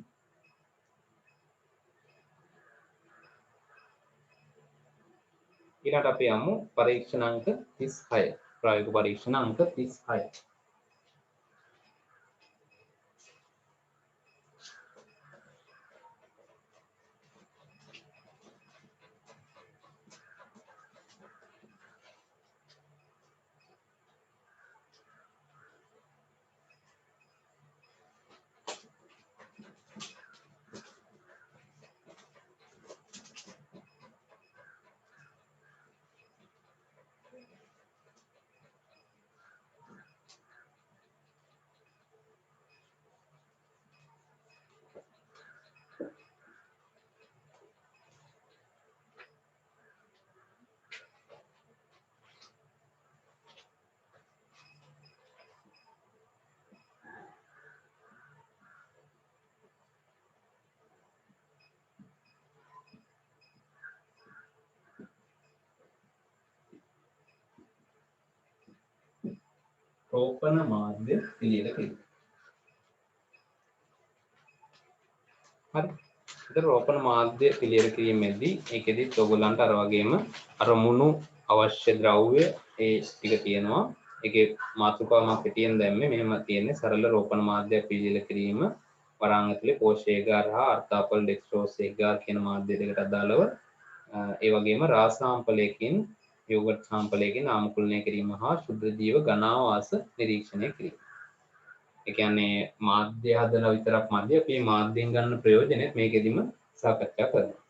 ඊළඟට අපි යමු පරීක්ෂණ අංක 36. ප්‍රායෝගික පරීක්ෂණ අංක 36. රෝපණ මාධ්‍ය පිළියෙල කිරීම. හරි. ඒතර රෝපණ මාධ්‍ය පිළියෙල කිරීමේදී ඒකෙදිත් ඔයගොල්ලන්ට අර වගේම අරමුණු අවශ්‍ය ද්‍රව්‍ය ඒ ටික තියෙනවා. ඒකේ මාතෘකාව මම පිටියෙන් දැම්මේ මෙහෙම තියෙන්නේ සරල රෝපණ මාධ්‍ය පිළියෙල කිරීම වරාන් ඇතුලේ පෝෂේගාර හා අර්ථාපල් ඩෙක්ස්ට්‍රෝසේගාර කියන මාධ්‍ය දෙකට අදාළව ඒ වගේම රාස සාම්පලයකින් යෝගට් සාම්පලයකින් නාමකරණය කිරීම හා ශුද්ධ ජීව ඝනාවාස නිරීක්ෂණය කිරීම. ඒ කියන්නේ මාධ්‍ය හදලා විතරක් මදි අපි මාධ්‍යෙන් ගන්න ප්‍රයෝජනෙත් මේකෙදිම සාකච්ඡා කරනවා.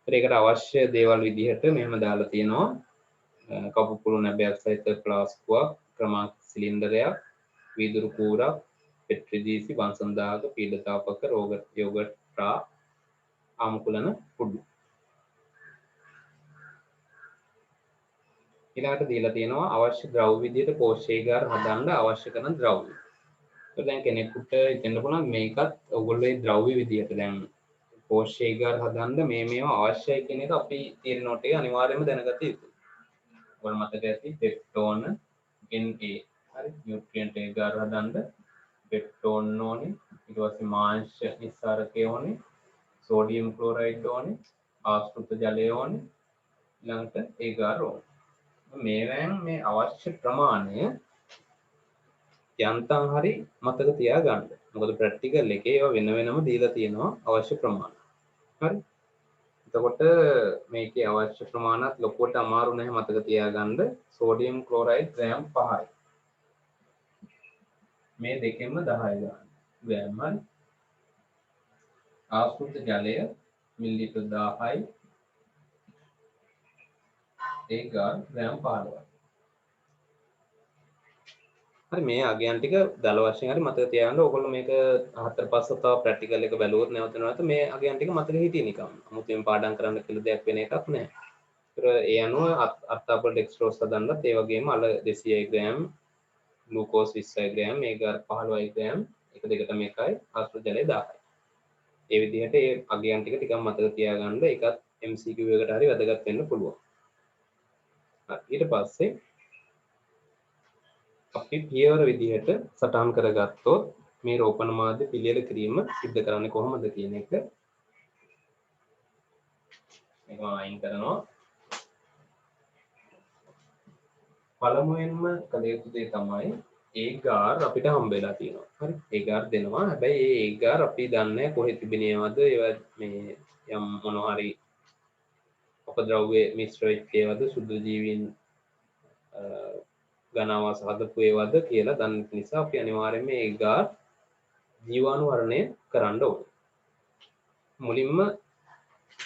ඒකට අවශ්‍ය දේවල් විදිහට මෙහෙම දාලා තියෙනවා. කපු පුළු නැබයක් සහිත ෆ්ලාස්කුවක්, ක්‍රමාංක සිලින්ඩරයක්, වීදුරු කූරක්, පෙට්‍රි දීසි, වංශන්දායක, පීඩතාවක, යෝගට් රා, ආමුකුලන කුඩු. ඊළඟට දීලා තියෙනවා අවශ්‍ය ද්‍රව්‍ය විදිහට පෝෂේගාර හදන්න අවශ්‍ය කරන ද්‍රව්‍ය. ඒක දැන් කෙනෙකුට හිතෙන්න පුළුවන් මේකත් ඔයගොල්ලෝ ඒ ද්‍රව්‍ය විදිහට දැන් පෝෂේගාර හදන්න මේවා අවශ්‍යයි කියන එක අපි තියෙන නෝට් එකේ අනිවාර්යයෙන්ම දැනගත යුතුයි. ඔයාලා මතක ඇති පෙප්ටෝන Na හරි නියුට්‍රියන්ට් ඒගාර හදන්න පෙප්ටෝන් ඕනේ ඊට පස්සේ මාංශ නිස්සාරකය ඕනේ සෝඩියම් ක්ලෝරයිඩ් ඕනේ ආශ්‍රිත ජලය ඕනේ ඊළඟට ඒගාර ඕනේ මේවෙන් මේ අවශ්‍ය ප්‍රමාණය යන්තම් හරි මතක තියාගන්න. මොකද ප්‍රැක්ටිකල් එකේ ඒවා වෙන වෙනම දීලා තියෙනවා අවශ්‍ය ප්‍රමාණය. හරි. එතකොට මේකේ අවශ්‍ය ප්‍රමාණත් ලොකුවට අමාරු නැහැ මතක තියාගන්න. සෝඩියම් ක්ලෝරයිඩ් ග්‍රෑම් 5යි. මේ දෙකෙන්ම 10 ගන්න. ග්‍රෑම් හරි. ආශ්‍රිත ජලය මිලිලිටර් 1000යි. ඒක ග්‍රෑම් 15යි. හරි මේ අගයන් ටික දල වශයෙන් හරි මතක තියාගන්න. ඕගොල්ලෝ මේක හතර පස්ස තව ප්‍රැක්ටිකල් එක බැලුවොත් නැවත මේ අගයන් ටික මතක හිටියේ නිකම්. 아무තෙන් පාඩම් කරන්න කියලා දෙයක් වෙන එකක් නෑ. ඒතර ඒ අනුව අර්ථාපල් ඩෙක්ස්ට්‍රෝස් හදන්නත් ඒ වගේම අල 200 ග්‍රෑම්, ග්ලූකෝස් 20 ග්‍රෑම්, ඒගාර 15 ග්‍රෑම් එක දෙකට මේකයි ආශ්‍රිත ජලය 10යි. ඒ විදිහට ඒ අගයන් ටික ටිකක් මතක තියාගන්න. ඒකත් MCQ එකට හරි වැදගත් වෙන්න පුළුවන්. ඊට පස්සේ අපි පියවර විදිහට සටහන් කරගත්තොත් මේ රෝපණ මාධ්‍ය පිළියෙල කිරීම සිද්ධ කරන්නේ කොහොමද කියන එක මේක අයින් කරනවා. පළමුවෙන්ම කළ යුතු දේ තමයි ඒ ගාර් අපිට හම්බ වෙලා තියෙනවා. හරි. ඒ ගාර් දෙනවා. හැබැයි ඒ ගාර් අපි දන්නේ කොහෙ තිබෙනවද? ඒවා මේ යම් මොනවා හරි අපද්‍රව්‍ය මිශ්‍ර වෙච්ච ඒවාද සුද්ධ ජීවීන් ඝනාවාස හදපු ඒවාද කියලා දන්න නිසා අපි අනිවාර්යයෙන්ම ඒ ගාර් ජීවාණු වර්ණය කරන්න ඕනේ. මුලින්ම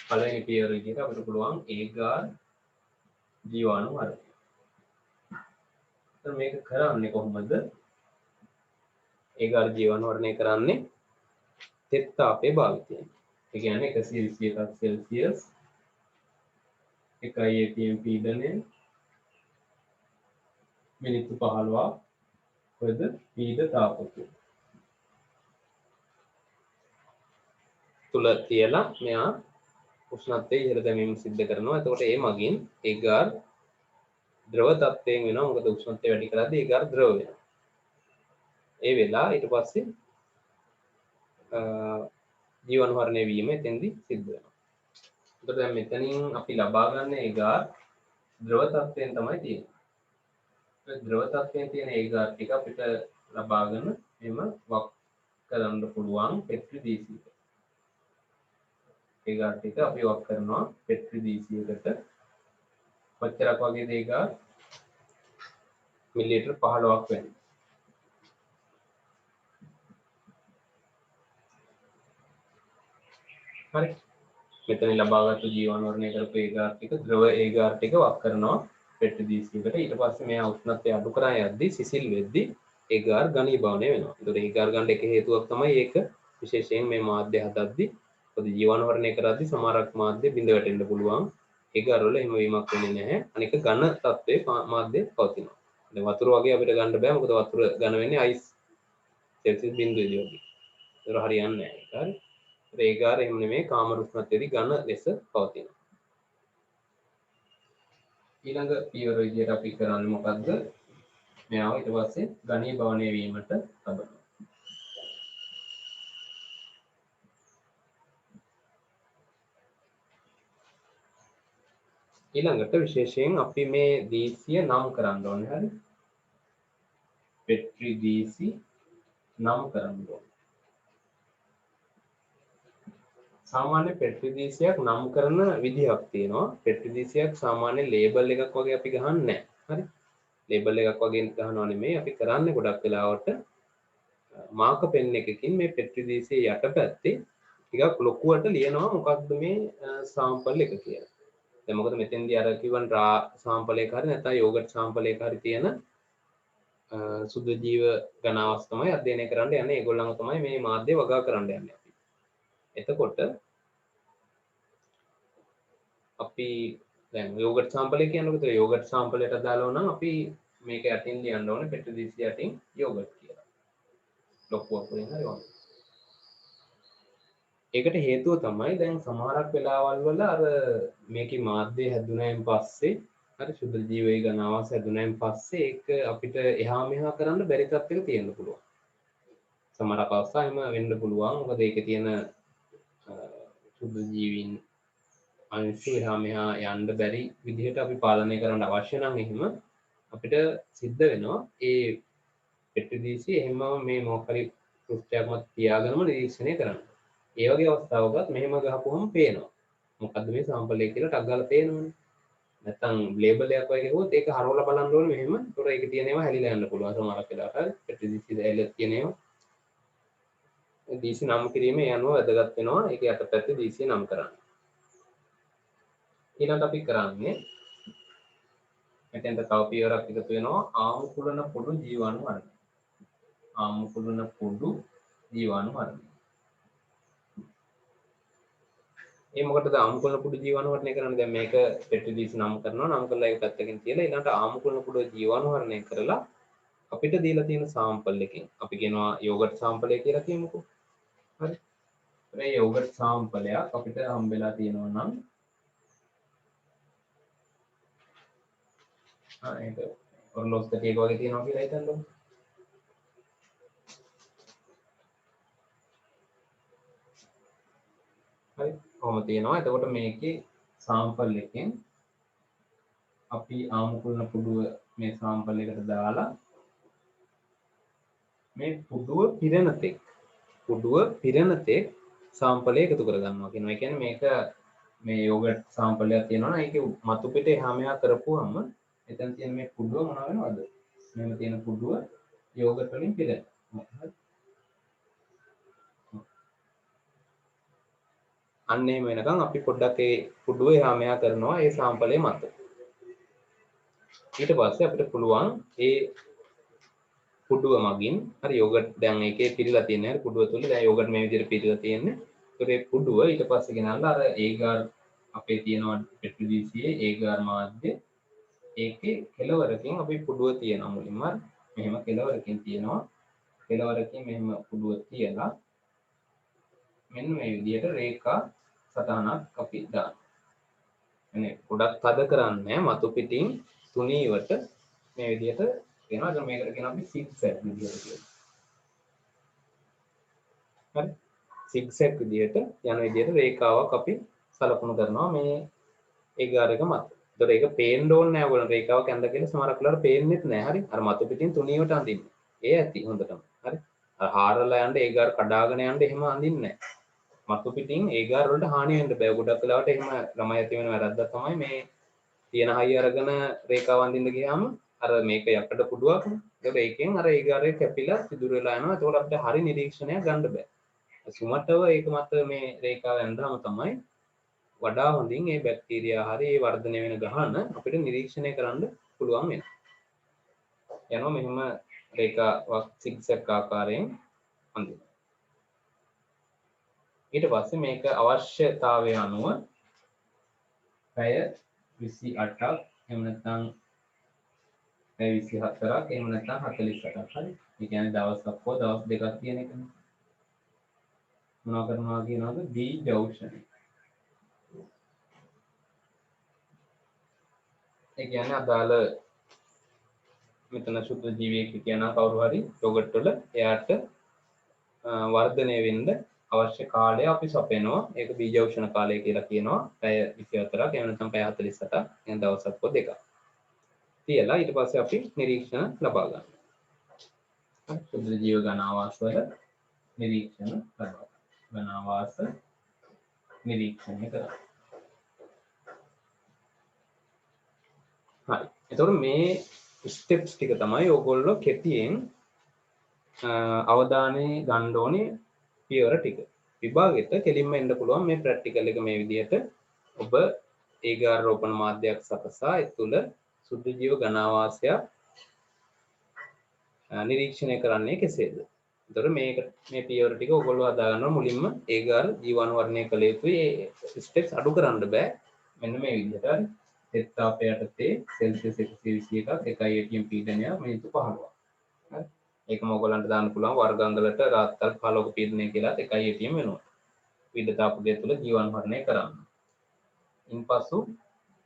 පළවෙනි පියවර විදිහට අපිට පුළුවන් ඒ ගාර් ජීවාණු වර්ණය. එතන මේක කරන්නේ කොහොමද? ඒ ගාර් ජීවාණු වර්ණය කරන්නේ තෙත් තාපයේ භාවිතයෙන්. ඒ කියන්නේ 120ක් සෙල්සියස් 1 atm පීඩනය මිනිත්තු 15ක් වද පීඩ තාපකය තුල තියලා මෙයා උෂ්ණත්වය ඉහළ දැමීම සිද්ධ කරනවා. එතකොට ඒ මගින් ඒ ගාර් ද්‍රව තත්ත්වයෙන් වෙනවා. මොකද උෂ්ණත්වය වැඩි කරද්දී ඒ ගාර් ද්‍රව වෙනවා. ඒ වෙලා ඊට පස්සේ ජීවාණු වර්ණය වීම එතෙන්දී සිද්ධ වෙනවා. එතකොට දැන් මෙතනින් අපි ලබා ගන්න ඒ ගාර් ද්‍රව තත්ත්වයෙන් තමයි තියෙන්නේ. ද්‍රව තත්ත්වයෙන් තියෙන ඒ ගාර් ටික අපිට ලබාගෙන එම වක් කරන්න පුළුවන් පෙට්‍රි DC එකට. ඒ ගාර් ටික අපි වක් කරනවා පෙට්‍රි DC එකට. කොච්චරක් වගේද ඒ ගාර්? මිලිලීටර් 15ක් වෙනවා. හරි. මෙතන ලබාගත්තු ජීවාණු වර්ණය කරපු ඒ ගාර් ටික ද්‍රව ඒ ගාර් ටික වක් කරනවා පෙට්‍රි DC එකට. ඊට පස්සේ මෙයා උෂ්ණත්වය අඩු කරා යද්දී සිසිල් වෙද්දී ඒ ගාර් ඝනීභවනය වෙනවා. ඒතකොට ඒ ගාර් ගන්න එක හේතුවක් තමයි ඒක විශේෂයෙන් මේ මාධ්‍ය හදද්දී මොකද ජීවාණු වර්ණය කරද්දී සමහරක් මාධ්‍ය බිඳ වැටෙන්න පුළුවන්. ඒ ගාර් වල එහෙම වීමක් වෙන්නේ නැහැ. අනික ඝන තත්ත්වයේ මාධ්‍ය පවතිනවා. දැන් වතුර වගේ අපිට ගන්න බෑ. මොකද වතුර ඝන වෙන්නේ අයිස් සෙල්සියස් බිඳුවේදී වගේ. ඒක හරියන්නේ නැහැ. හරි. ඒ ගාර් එහෙම නෙමෙයි කාමර උෂ්ණත්වයේදී ඝන ලෙස පවතිනවා. ඊළඟ පියවර විදිහට අපි කරන්නේ මොකද්ද? මෙයාව ඊට පස්සේ ඝනීභවනය වීමට තබනවා. ඊළඟට විශේෂයෙන් අපි මේ දීසිය නම් කරන්න ඕනේ. හරි. පෙට්‍රි DC නම් කරන්න ඕනේ. සාමාන්‍ය පෙට්‍රි DCයක් නම් කරන විදිහක් තියෙනවා. පෙට්‍රි DCයක් සාමාන්‍ය ලේබල් එකක් වගේ අපි ගහන්නේ නැහැ. හරි. ලේබල් එකක් වගේ ගහනවා නෙමෙයි. අපි කරන්නේ ගොඩක් වෙලාවට මාක පෙන් එකකින් මේ පෙට්‍රි DC යටපැත්තේ ටිකක් ලොකුවට ලියනවා මොකක්ද මේ සාම්පල් එක කියලා. දැන් මොකද මෙතෙන්දී අර කිව්වන් රා සාම්පල් එක හරි නැත්නම් යෝගට් සාම්පල් එක හරි තියෙන සුද්ධ ජීව ඝනාවස් තමයි අධ්‍යයනය කරන්න යන්නේ. ඒගොල්ලන්ව තමයි මේ මාධ්‍ය වගා කරන්න යන්නේ අපි. එතකොට අපි දැන් යෝගට් සාම්පල් එක කියනකොට යෝගට් සාම්පල් එකට දාලා නම් අපි මේක යටින් ලියන්න ඕනේ පෙට්‍රි DC යටින් යෝගට් කියලා. ලොකු අකුරෙන් හරි වගේ. ඒකට හේතුව තමයි දැන් සමහරක් වෙලාවල් වල අර මේකේ මාධ්‍ය හැදුනයින් පස්සේ හරි සුද්ධ ජීවයේ ඝනාවාස හැදුනයින් පස්සේ ඒක අපිට එහා මෙහා කරන්න බැරි තත්ත්වයක තියෙන්න පුළුවන්. සමහරක් අවස්ථා එහෙම වෙන්න පුළුවන්. මොකද ඒකේ තියෙන සුද්ධ ජීවීන් අංශු එහා මෙහා යන්න බැරි විදිහට අපි පාලනය කරන්න අවශ්‍ය නම් එහෙම අපිට සිද්ධ වෙනවා ඒ පෙට්‍රි DC එහෙම මේ මොකක් හරි පෘෂ්ඨයක් මත තියාගෙනම නිරීක්ෂණය කරන්න. ඒ වගේ අවස්ථාවකත් මෙහෙම ගහපුවම පේනවා. මොකද්ද මේ සාම්පල් එක කියලා ටක් ගාලා පේනවනේ. නැත්තම් ලේබල් එකක් වගේ ගහුවොත් ඒක හරවලා බලන්න ඕනේ මෙහෙම. ඒතොර ඒකේ තියෙන ඒවා හැලිලා යන්න පුළුවන් සමහරක් වෙලාවට. හරි. පෙට්‍රි DC දැයිලා තියෙන ඒවා. DC නම් කිරීමේ යනුව වැදගත් වෙනවා. ඒක යටපැත්තේ DC නම් කරන්න. ඊළඟට අපි කරන්නේ මෙතෙන්ට තව පියවරක් එකතු වෙනවා ආමුකුලන පොඩු ජීවාණු වර්ණය. ආමුකුලන පොඩු ජීවාණු වර්ණය. ඒ මොකටද ආමුකුලන පොඩු ජීවාණු වර්ණය කරන්නේ? දැන් මේක පෙට්‍රි DC නම් කරනවා. නම් කරලා ඒක පැත්තකින් තියලා ඊළඟට ආමුකුලන පොඩු ජීවාණු වර්ණය කරලා අපිට දීලා තියෙන සාම්පල් එකෙන් අපි කියනවා යෝගට් සාම්පලය කියලා කියමුකෝ. හරි. මේ යෝගට් සාම්පලයක් අපිට හම්බෙලා තියෙනවා නම් ඒක ඔරලෝස් කටියක වගේ තියෙනවා කියලා හිතන්නකෝ. හරි. කොහොම තියෙනවා. එතකොට මේකේ සාම්පල් එකෙන් අපි ආමුකුල්න පුඩුව මේ සාම්පල් එකට දාලා මේ පුඩුව පිරෙන තෙක් සාම්පලය එකතු කරගන්නවා කියනවා. ඒ කියන්නේ මේක මේ යෝගට් සාම්පලයක් තියෙනවා නම් ඒකේ මතු පිට එහා මෙහා කරපුවම එතන තියෙන මේ පුඩුව මොනවා වෙනවද? මෙහෙම තියෙන පුඩුව යෝගට් වලින් පිරෙනවා. හරි. අන්න එහෙම වෙනකන් අපි පොඩ්ඩක් ඒ පුඩුව එහා මෙහා කරනවා ඒ සාම්පලය මත. ඊට පස්සේ අපිට පුළුවන් ඒ පුඩුව මගින් හරි යෝගට් දැන් ඒකේ පිරিলা තියෙනවා. හරි පුඩුව තුල දැන් යෝගට් මේ විදිහට පිරিলা තියෙන්නේ. ඒකට ඒ පුඩුව ඊට පස්සේ ගෙනල්ලා අර ඒගාර් අපේ තියෙනවා පෙට්‍රිඩීසියේ ඒගාර් මාධ්‍ය ඒකේ කෙලවරකින් අපි පුඩුව තියනවා මුලින්ම. මෙහෙම කෙලවරකින් තියනවා. කෙලවරකින් මෙහෙම පුඩුව තියලා මෙන්න මේ විදිහට රේඛා සටහනක් අපි දානවා. එනේ ගොඩක් තද කරන්නේ මතු පිටින් තුනීවට මේ විදිහට කියනවා. දැන් මේකට කියනවා අපි සිග්සැග් විදිහට කියලා. හරි. සිග්සැග් විදිහට යන විදිහට රේඛාවක් අපි සලකුණු කරනවා මේ ඒගාර එක මත. ඒතකොට ඒක පේන්න ඕනේ නැහැ ඔයගොල්ලෝ රේඛාවක් ඇඳ කියලා සමහරක් වෙලාවට පේන්නේත් නැහැ. හරි. අර මතු පිටින් තුනීවට අඳින්න. ඒ ඇති හොඳටම. හරි. අර හාරලා යන්න ඒගාර කඩාගෙන යන්න එහෙම අඳින්නේ නැහැ. මතු පිටින් ඒගාර වලට හානිය වෙන්න බෑ. ගොඩක් වෙලාවට එහෙම ළමයි ඇති වෙන වැරද්දක් තමයි මේ තියෙන හයිය අරගෙන රේඛාව අඳින්න ගියාම අර මේක යකඩ පුඩුවක්. ඒක ඒකෙන් අර ඒගාරේ කැපිලා සිදුර වෙලා යනවා. ඒතකොට අපිට හරි නිරීක්ෂණයක් ගන්න බෑ. සුමටව ඒක මත මේ රේඛාව ඇඳාම තමයි වඩා හොඳින් මේ බැක්ටීරියා හරි ඒ වර්ධනය වෙන ගහන අපිට නිරීක්ෂණය කරන්න පුළුවන් වෙනවා. යනවා මෙහෙම රේඛාවක් සිග්සැග් ආකාරයෙන් අඳිනවා. ඊට පස්සේ මේක අවශ්‍යතාවය අනුව පැය 28ක් එහෙම නැත්නම් පැය 24ක් එහෙම නැත්නම් 48ක් හරි. ඒ කියන්නේ දවසක් හෝ දවස් දෙකක් කියන එකනේ. මොනවා කරනවා කියනවාද? බීජෞෂධය. ඒ කියන්නේ අදාළ මෙතන සුද්ධ ජීවියෙක් කියන කවුරු හරි යෝගට් වල එයාට වර්ධනය වෙන්න අවශ්‍ය කාලය අපි සපයනවා. ඒක බීජෞෂණ කාලය කියලා කියනවා. පැය 24ක් එහෙම නැත්නම් පැය 48ක් කියන දවසක් හෝ දෙකක්. තියලා ඊට පස්සේ අපි නිරීක්ෂණ ලබා ගන්නවා. සුද්ධ ජීව ගණාවාස වල නිරීක්ෂණ ලබා ගන්නවා. ගණාවාස නිරීක්ෂණය කරනවා. හරි. එතකොට මේ ස්ටෙප්ස් ටික තමයි ඔයගොල්ලෝ කෙටියෙන් අවධානය ගන්න ඕනේ පියවර ටික. විභාගෙට කෙලින්ම එන්න පුළුවන් මේ ප්‍රැක්ටිකල් එක මේ විදිහට ඔබ ඒගාර රෝපණ මාධ්‍යයක් සකසා ඒ තුළ සුද්ධ ජීව ගණාවාසය නිරීක්ෂණය කරන්නේ කෙසේද? එතකොට මේ පියවර ටික ඔයගොල්ලෝ හදා ගන්නවා මුලින්ම ඒගාර ජීවාණු වර්ණය කළ යුතුයි. ඒ ස්ටෙප්ස් අඩු කරන්න බෑ. මෙන්න මේ විදිහට හරි. තෙත් තාපය යටතේ සෙල්සියස් 121ක් 1 පීඩනය මිනිත්තු 15ක්. හරි. ඒකම ඔයගොල්ලන්ට දාන්න පුළුවන් වර්ගාංගවලට රාත්තල් 15ක පීඩනය කියලා 1 වෙනවා. විවිධ තාපකය තුළ ජීවාණු වර්ණය කරන්න. ඉන්පසු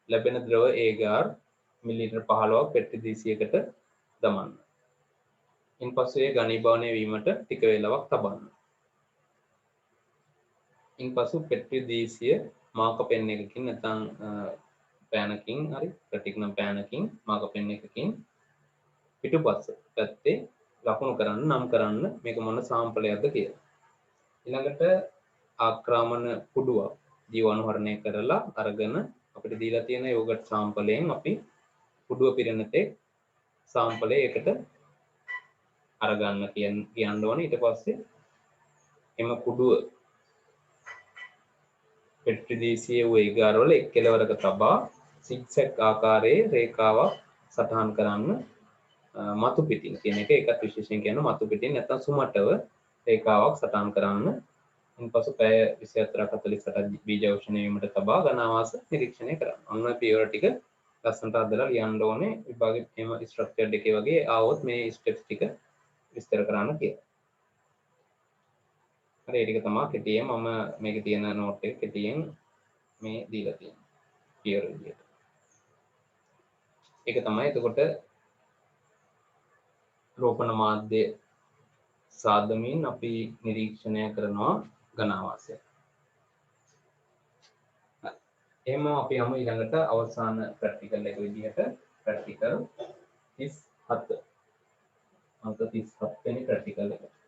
ලැබෙන ද්‍රව ඒගාර මිලිලීටර් 15ක් පෙට්‍රි දීසියකට දමන්න. ඉන්පසු ඒ ඝනීභවනය වීමට ටික වේලාවක් තබන්න. ඉන්පසු පෙට්‍රි දීසිය මාක පෙන් එකකින් නැත්නම් පෑනකින් හරි ප්‍රතික්නම් පෑනකින් මාක පෙන් එකකින් පිටුපස්ස පැත්තේ ලකුණු කරන්න නම් කරන්න මේක මොන සාම්පලයක්ද කියලා. ඊළඟට ආක්‍රමණ පුඩුවක් ජීවාණු හරණය කරලා අරගෙන අපිට දීලා තියෙන යෝගට් සාම්පලයෙන් අපි පුඩුව පිරෙන තෙක් සාම්පලය එකට අරගන්න කියන්න ඕනේ. ඊට පස්සේ එම පුඩුව පෙට්‍රි දීසියේ ඒගාර වල එක් කෙළවරක තබා සිග්සැග් ආකාරයේ රේඛාවක් සටහන් කරන්න මතු පිටින් කියන එක ඒකත් විශේෂයෙන් කියන මතු පිටින් නැත්නම් සුමටව රේඛාවක් සටහන් කරන්න. ඉන්පසු පැය 24ක් 48ක් බීජෞෂණය වීමට තබා ගණාවාස නිරීක්ෂණය කරන්න. අන්න පියවර ටික ලස්සනට අදලා ලියන්න ඕනේ විභාගෙ එහෙම ස්ට්‍රක්චර්ඩ් එකේ වගේ ආවොත් මේ ස්ටෙප්ස් ටික විස්තර කරන්න කියලා. හරි ඒ ටික තමයි කෙටියෙන් මම මේකේ තියෙන නෝට් එක කෙටියෙන් මේ දීලා තියෙන්නේ. පියවර විදියට. ඒක තමයි එතකොට රෝපණ මාධ්‍ය සාදමින් අපි නිරීක්ෂණය කරනවා ඝන ආවාසය. එහෙනම් අපි යමු ඊළඟට අවසාන ප්‍රැක්ටිකල් එක විදිහට ප්‍රැක්ටිකල් 37. අංක 37 වෙනි ප්‍රැක්ටිකල් එක.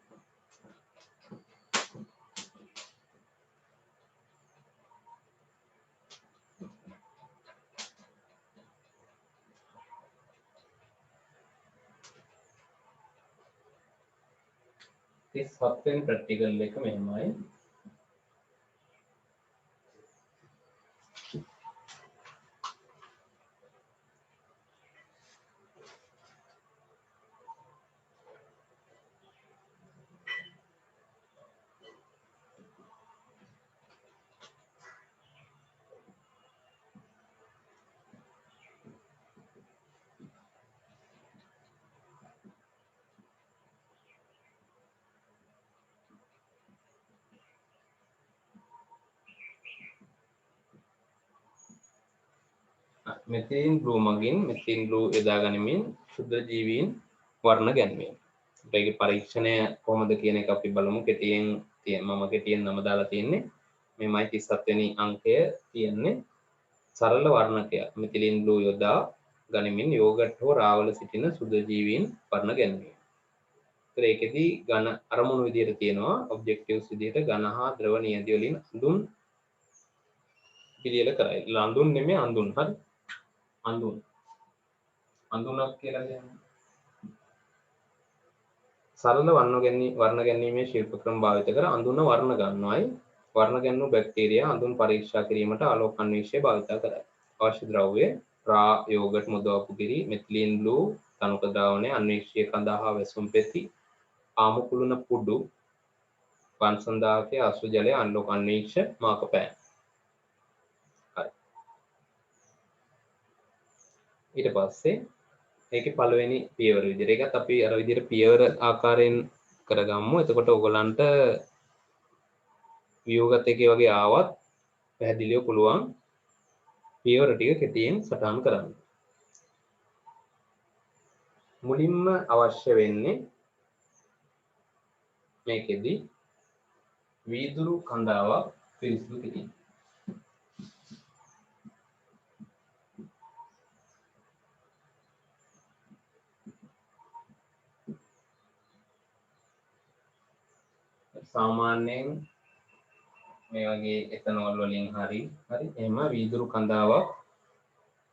this 7 වෙනි ප්‍රැක්ටිකල් එක මෙහෙමයි. මෙතින් බ්ලූ මගින් මෙතින් බ්ලූ යොදා ගනිමින් ශුද්ධ ජීවීන් වර්ණ ගැන්වීම. ඒකේ පරීක්ෂණය කොහොමද කියන එක අපි බලමු. කෙටියෙන් මම කෙටියෙන් නම දාලා තියෙන්නේ. මේමයි 37 වෙනි අංකය තියෙන්නේ. සරල වර්ණකයක් මෙතිලින් බ්ලූ යොදා ගනිමින් යෝගට් හෝ රාවල සිටින ශුද්ධ ජීවීන් වර්ණ ගැන්වීම. ඒතර ඒකෙදි ඝන අරමුණු විදියට තියෙනවා ඔබ්ජෙක්ටිව්ස් විදියට ඝන හා ද්‍රව නියැදි වලින් අඳුන් පිළියෙල කරයි. අඳුන් නෙමෙයි අඳුන්. හරි. අඳුනක් කියලා කියන්නේ සරල වර්ණ ගැනීමේ ශිල්ප ක්‍රම භාවිත කර අඳුන වර්ණ ගන්නවායි වර්ණ ගැන්වූ බැක්ටීරියා අඳුන් පරීක්ෂා කිරීමට ආලෝක අන්වීක්ෂය භාවිත කරයි. අවශ්‍ය ද්‍රව්‍ය රා යෝගට් මුදවපු කිරි මෙතිලීන් බ්ලූ තනුක ද්‍රාවණය අන්වීක්ෂය කඳහා වැසුම් පෙති ආමු කුළුණ පුඩු වංශන්දාකයේ අසු ජලය ආලෝක අන්වීක්ෂ මාකපෑම්. ඊට පස්සේ ඒකේ පළවෙනි පියවර විදිහට ඒකත් අපි අර විදිහට පියවර ආකාරයෙන් කරගමු. එතකොට ඔයගලන්ට වියෝගත් එකේ වගේ ආවත් පැහැදිලිව පුළුවන් පියවර ටික කෙටියෙන් සටහන් කරන්න. මුලින්ම අවශ්‍ය වෙන්නේ මේකෙදි වීදුරු කඳාවක් පිරිසිදු කිරීම. සාමාන්‍යයෙන් මේ වගේ එතනෝල් වලින් හරි එහෙම වීදුරු කඳාවක්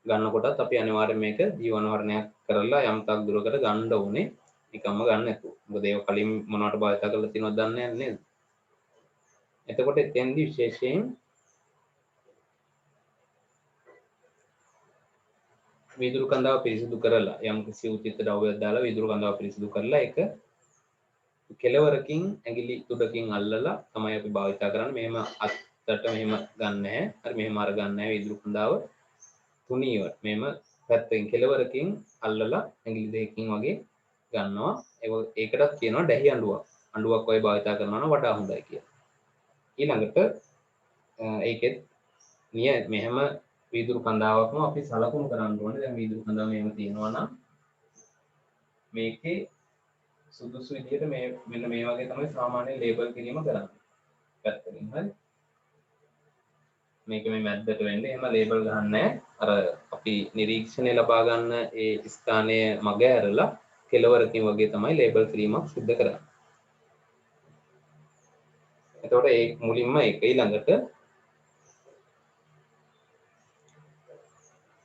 ගන්නකොටත් අපි අනිවාර්යයෙන් මේක ජීවන වර්ණයක් කරලා යම් තාක් දුරකට ගන්න ඕනේ. නිකම්ම ගන්න නැතුව. මොකද ඒක කලින් මොනවට භාවිත කරලා තියෙනවද දන්නේ නැහැ නේද? එතකොට එතෙන්දී විශේෂයෙන් වීදුරු කඳාව පිරිසිදු කරලා යම් කිසි උචිත ද්‍රව්‍යයක් දාලා වීදුරු කඳාව පිරිසිදු කරලා ඒක කෙලවරකින් ඇඟිලි තුඩකින් අල්ලලා තමයි අපි භාවිත කරන්නේ. මෙහෙම අත්තට මෙහෙම ගන්න නැහැ. හරි මෙහෙම අර ගන්න නැහැ වීදුරු කඳාව තුනීව. මෙහෙම පැත්තකින් කෙලවරකින් අල්ලලා ඇඟිලි දෙකකින් වගේ ගන්නවා. ඒකටත් කියනවා දැහි අඬුවක්. අඬුවක් වගේ භාවිත කරනවා නම් වඩා හොඳයි කියලා. ඊළඟට ඒකෙත් මෙහෙම වීදුරු කඳාවක්ම අපි සලකුණු කරන්න ඕනේ. දැන් වීදුරු කඳාව මෙහෙම තියෙනවා නම් මේකේ සුදුසු විදිහට මෙන්න මේ වගේ තමයි සාමාන්‍ය ලේබල් කිරීම කරන්නේ. පැත්තකින් හරි. මේක මේ මැද්දට වෙන්නේ එහෙම ලේබල් ගන්නෑ. අර අපි නිරීක්ෂණය ලබා ගන්න ඒ ස්ථානයේ මග ඇරලා කෙලවරකින් වගේ තමයි ලේබල් කිරීමක් සිදු කරන්නේ. එතකොට ඒ මුලින්ම ඒක ඊළඟට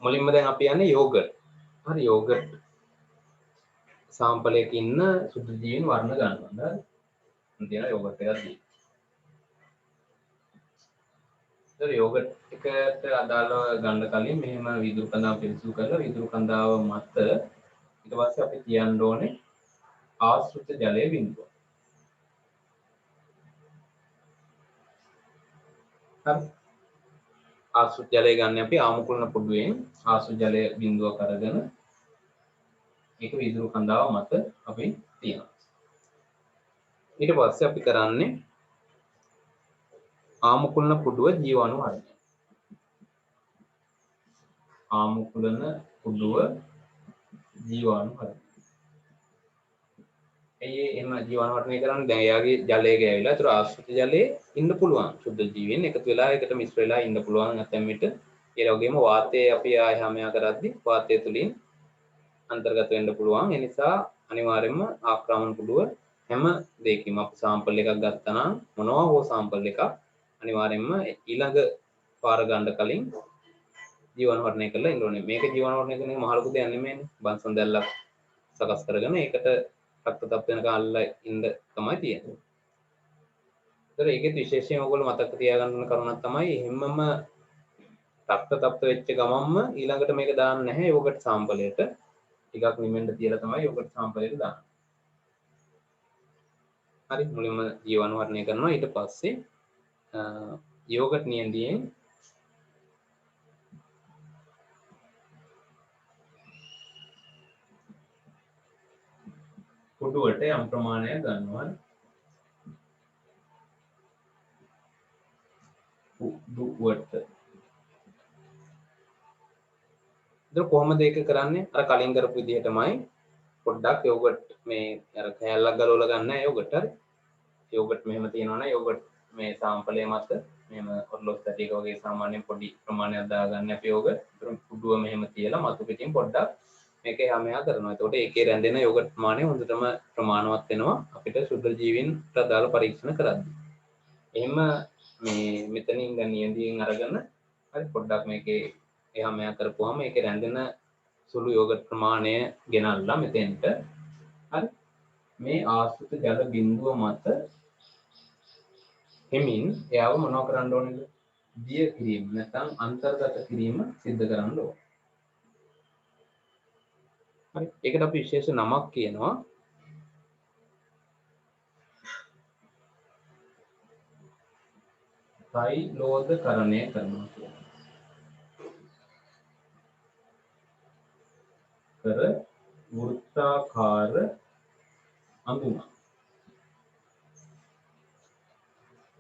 මුලින්ම දැන් අපි යන්නේ යෝගට්. හරි යෝගට් සාම්පලයක ඉන්න සුදු ජීවීන් වර්ණ ගන්නවා. හරි. තියෙන යෝගට් එකක් දී. ඒතර යෝගට් එකට අදාළව ගන්න කලින් මෙහෙම වීදුරු කඳාව පිරිසිදු කරලා වීදුරු කඳාව මත ඊට පස්සේ අපි කියන්න ඕනේ ආශ්‍රිත ජලයේ බිඳුව. හරි. ආශ්‍රිත ජලය ගන්න අපි ආමුකුලන පුඩුවෙන් ආශ්‍රිත ජලය බිඳුවක් අරගෙන ඒක වීදුරු කන්දාව මත අපි තියනවා. ඊට පස්සේ අපි කරන්නේ ආමුකුලන පුඩුව ජීවාණු වර්ධනය. ආමුකුලන පුඩුව ජීවාණු වර්ධනය. එහෙම ජීවාණු වර්ධනය කරන්නේ දැන් එයාගේ ජලය ගෑවිලා ඒතර ආශ්‍රිත ජලයේ ඉන්න පුළුවන්. සුද්ධ ජීවීන් එකතු වෙලා එකට මිශ්‍ර වෙලා ඉන්න පුළුවන් නැත්නම් මිට ඒ වගේම වාතය අපි ආය හැමයා කරද්දී වාතය තුලින් අන්තර්ගත වෙන්න පුළුවන්. ඒ නිසා අනිවාර්යයෙන්ම ආක්‍රමණ පුඩුව හැම දෙයකින්ම අපි සාම්පල් එකක් ගත්තා නම් මොනවා හෝ සාම්පල් එකක් අනිවාර්යයෙන්ම ඊළඟ පාර ගන්න කලින් ජීවාණු වර්ධනය කරලා ඉන්න ඕනේ. මේක ජීවාණු වර්ධනය කරන එක මහ ලොකු දෙයක් නෙමෙයිනේ. බන්සන් දැල්ලක් සකස් කරගෙන ඒකට රක්ත තප්ප වෙනකන් අල්ලලා ඉන්න තමයි තියෙන්නේ. ඒතර ඒකෙත් විශේෂයෙන් ඔයගොල්ලෝ මතක තියාගන්න ඕන කරුණක් තමයි හැමම රක්ත තප්ප වෙච්ච ගමන්ම ඊළඟට මේක දාන්න නැහැ යෝගට් සාම්පලයට. ටිකක් නිමෙන්න තියලා තමයි යෝගට් සාම්පලයට දාන්නේ. හරි මුලින්ම ජීවාණු වර්ධනය කරනවා ඊට පස්සේ යෝගට් නියඳියෙන් කුඩුවට යම් ප්‍රමාණයක් ගන්නවා. කුඩුවට ඒක කොහොමද ඒක කරන්නේ? අර කලින් කරපු විදිහටමයි පොඩ්ඩක් යෝගට් මේ අර කෑල්ලක් ගලවලා ගන්න යෝගට් හරි. යෝගට් මෙහෙම තියෙනවනේ යෝගට් මේ සාම්පලයේ මත මෙහෙම ඔරලොස් තැටියක වගේ සාමාන්‍යයෙන් පොඩි ප්‍රමාණයක් දාගන්න අපි යෝගට්. ඒතර කුඩුව මෙහෙම තියලා මතු පිටින් පොඩ්ඩක් මේකේ හැමයා කරනවා. එතකොට ඒකේ රැඳෙන යෝගට් ප්‍රමාණය හොඳටම ප්‍රමාණවත් වෙනවා අපිට සුද්ධ ජීවීන්ට අදාළ පරීක්ෂණ කරද්දී. එහෙම මේ මෙතනින් දැන් නියඳියෙන් අරගෙන හරි පොඩ්ඩක් මේකේ එහා මෙහා කරපුවාම ඒකේ රැඳෙන සුළු යෝගට් ප්‍රමාණය ගෙනල්ලා මෙතෙන්ට හරි මේ ආශ්‍රිත ජල බිඳුව මත හිමින් එයාව මොනව කරන්න ඕනේද? දිය කිරීම නැත්නම් අන්තර්ගත කිරීම සිද්ධ කරන්න ඕන. හරි ඒකට අපි විශේෂ නමක් කියනවා තෛලෝදකරණය කරනවා කියලා. කර වෘත්තාකාර අඳුනක්.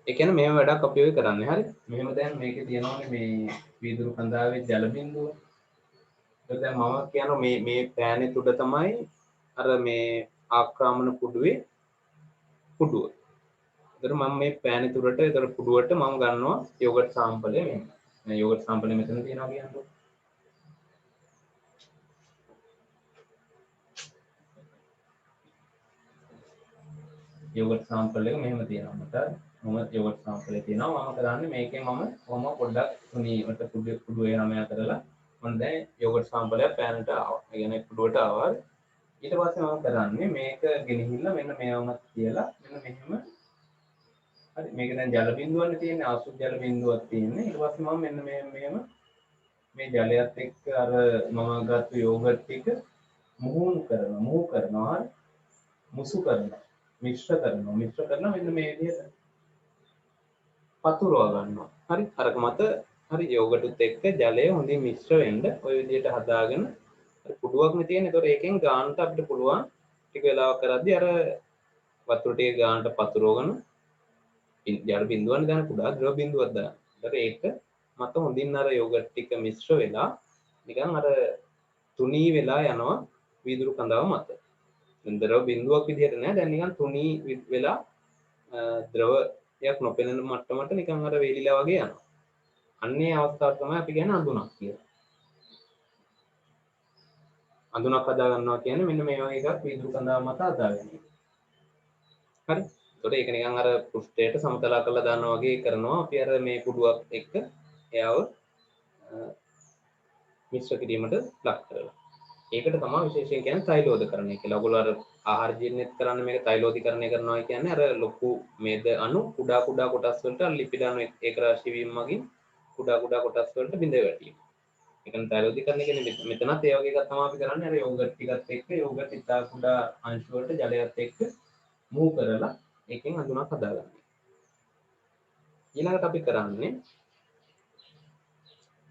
ඒ කියන්නේ මෙහෙම වැඩක් අපි ඔය කරන්නේ හරි. මෙහෙම දැන් මේකේ තියෙනවානේ මේ වීදුරු කඳාවේ ජල බිඳුව. ඒක දැන් මම කියනවා මේ පෑනේ තුඩ තමයි අර මේ ආක්‍රමණ පුඩුවේ පුඩුව. ඒතර මම මේ පෑනේ තුඩට ඒතර පුඩුවට මම ගන්නවා යෝගට් සාම්පලය මෙහෙම. මේ යෝගට් සාම්පලය මෙතන තියෙනවා කියන්නේ. යෝගට් සාම්පල් එක මෙහෙම තියෙනවා මට මම යෝගට් සාම්පල් එක තියෙනවා මම කරන්නේ මේකෙන් මම කොහොම පොඩ්ඩක් තුනීවට කුඩුවේ හැමයා කරලා මම දැන් යෝගට් සාම්පල් එක පෑනට ආවා. ඒ කියන්නේ කුඩුවට ආවා. ඊට පස්සේ මම කරන්නේ මේක ගෙනහිල්ලා මෙන්න මේවමත් කියලා මෙන්න මෙහෙම හරි මේක දැන් ජල බිඳුවන්නේ තියෙන්නේ ආශ්‍රිත ජල බිඳුවක් තියෙන්නේ. ඊට පස්සේ මම මෙන්න මෙහෙම මේ ජලයත් එක්ක අර මම ගත්ත යෝගට් ටික මුහු කරනවා මුසු කරනවා මිශ්‍ර කරනවා මෙන්න මේ විදිහට පතුරවා ගන්නවා. හරි අරක මත හරි යෝගට්ත් එක්ක ජලය හොඳින් මිශ්‍ර වෙන්න ඔය විදිහට හදාගෙන කුඩුවක් නේ තියෙන්නේ. ඒතකොට ඒකෙන් ගානට අපිට පුළුවන් ටික වෙලාවක් කරද්දී අර වතුර ටික ගානට පතුරවගෙන ජල බිඳුවන්නේ දැන් කුඩා ද්‍රව බිඳුවක් දාන්න. ඒතකොට ඒක මත හොඳින් අර යෝගට් ටික මිශ්‍ර වෙලා නිකන් අර තුනී වෙලා යනවා වීදුරු කඳාව මත. ද්‍රව බිඳුවක් විදිහට නෑ දැන් නිකන් තුනී වෙලා ද්‍රවයක් නොපෙනෙන මට්ටමට නිකන් අර වේලිලා වගේ යනවා. අන්නේ අවස්ථාව තමයි අපි කියන්නේ අඳුනක් කියලා. අඳුනක් හදා ගන්නවා කියන්නේ මෙන්න මේ වගේ එකක් වීදුරු කඳාව මත හදා ගැනීම. හරි. ඒතකොට ඒක නිකන් අර පෘෂ්ඨයට සමතලා කරලා දානවා වගේ කරනවා අපි අර මේ කුඩුවක් එක්ක එයාව මිශ්‍ර කිරීමට ලක් කරලා. ඒකට තමයි විශේෂයෙන් කියන්නේ තෛලෝදකරණය කියලා. ඔයගොල්ලෝ අර ආහාර ජීර්ණයත් කරන්නේ මේක තෛලෝදීකරණය කරනවා කියන්නේ අර ලොකු මේද අණු කුඩා කොටස් වලට ලිපිඩ අණු ඒක රාශි වීම මගින් කුඩා කොටස් වලට බිඳ වැටීම. ඒකන තෛලෝදීකරණය කියන්නේ මෙතනත් ඒ වගේ එකක් තමයි අපි කරන්නේ. අර යෝගට් ටිකත් එක්ක යෝගට් ඉතා කුඩා අංශ වලට ජලයත් එක්ක මූ කරලා ඒකෙන් අඳුනක් හදාගන්නවා. ඊළඟට අපි කරන්නේ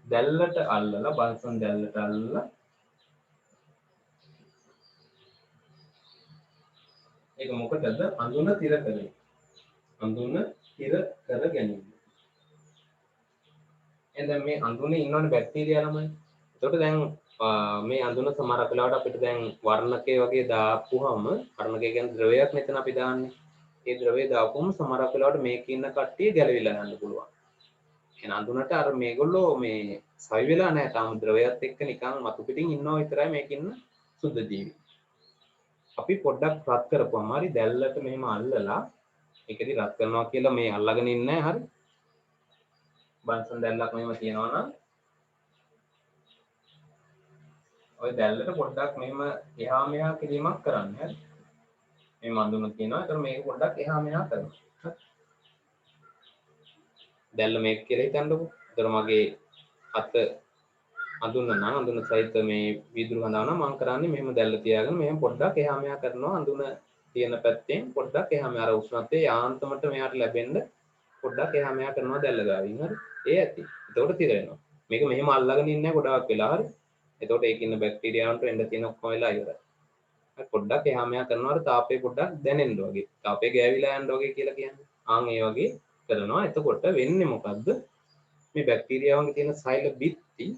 දැල්ලට අල්ලලා බල්සන් දැල්ලට අල්ලලා ඒක මොකටද අඳුන තිර කරේ. අඳුන තිර කර ගැනීම. එහෙනම් මේ අඳුනේ ඉන්නවනේ බැක්ටීරියා ළමයි. එතකොට දැන් මේ අඳුන සමහර වෙලාවට අපිට දැන් වර්ණකය වගේ දාපුවම වර්ණකය කියන්නේ ද්‍රවයක් මෙතන අපි දාන්නේ. ඒ ද්‍රවය දාපුවම සමහර වෙලාවට මේකේ ඉන්න කට්ටිය ගැලවිලා යන්න පුළුවන්. එහෙනම් අඳුනට අර මේගොල්ලෝ මේ සවි වෙලා නැහැ. තාම ද්‍රවයත් එක්ක නිකන් මතු පිටින් ඉන්නවා විතරයි මේකේ ඉන්න සුද්ධ ජීවි. අපි පොඩ්ඩක් රත් කරපුවාම හරි දැල්ලට මෙහෙම අල්ලලා ඒකෙදි රත් කරනවා කියලා මේ අල්ලගෙන ඉන්නේ නැහැ හරි. බන්සන් දැල්ලක් මෙහෙම තියනවා නම් ඔය දැල්ලට පොඩ්ඩක් මෙහෙම එහා මෙහා කිරීමක් කරන්න හරි. මේ මඳුන තියෙනවා. ඒතර මේක පොඩ්ඩක් එහා මෙහා කරනවා. දැල්ල මේක කියලා හිතන්නකෝ. ඒතර මගේ අත අඳුන නම් අඳුන සහිත මේ වීදුරු හඳාන මම කරන්නේ මෙහෙම දැල්ල තියාගෙන මෙහෙම පොඩ්ඩක් එහා මෙහා කරනවා. අඳුන තියෙන පැත්තෙන් පොඩ්ඩක් එහා මෙහා අර උෂ්ණත්වයේ යාන්තමට මෙහාට ලැබෙන්න පොඩ්ඩක් එහා මෙහා කරනවා දැල්ල ගාවින් හරි. ඒ ඇති. එතකොට තිර වෙනවා. මේක මෙහෙම අල්ලගෙන ඉන්නේ නැහැ ගොඩාක් වෙලා හරි. එතකොට ඒකේ ඉන්න බැක්ටීරියාවන්ට එන්න තියෙන ඔක්කොම වෙලා ඉවරයි. පොඩ්ඩක් එහා මෙහා කරනවාට තාපය පොඩ්ඩක් දැනෙන්න වගේ. තාපය ගෑවිලා යන්න වගේ කියලා කියන්නේ. ආන් ඒ වගේ කරනවා. එතකොට වෙන්නේ මොකද්ද? මේ බැක්ටීරියාවන්ගේ තියෙන සෛල බිත්ති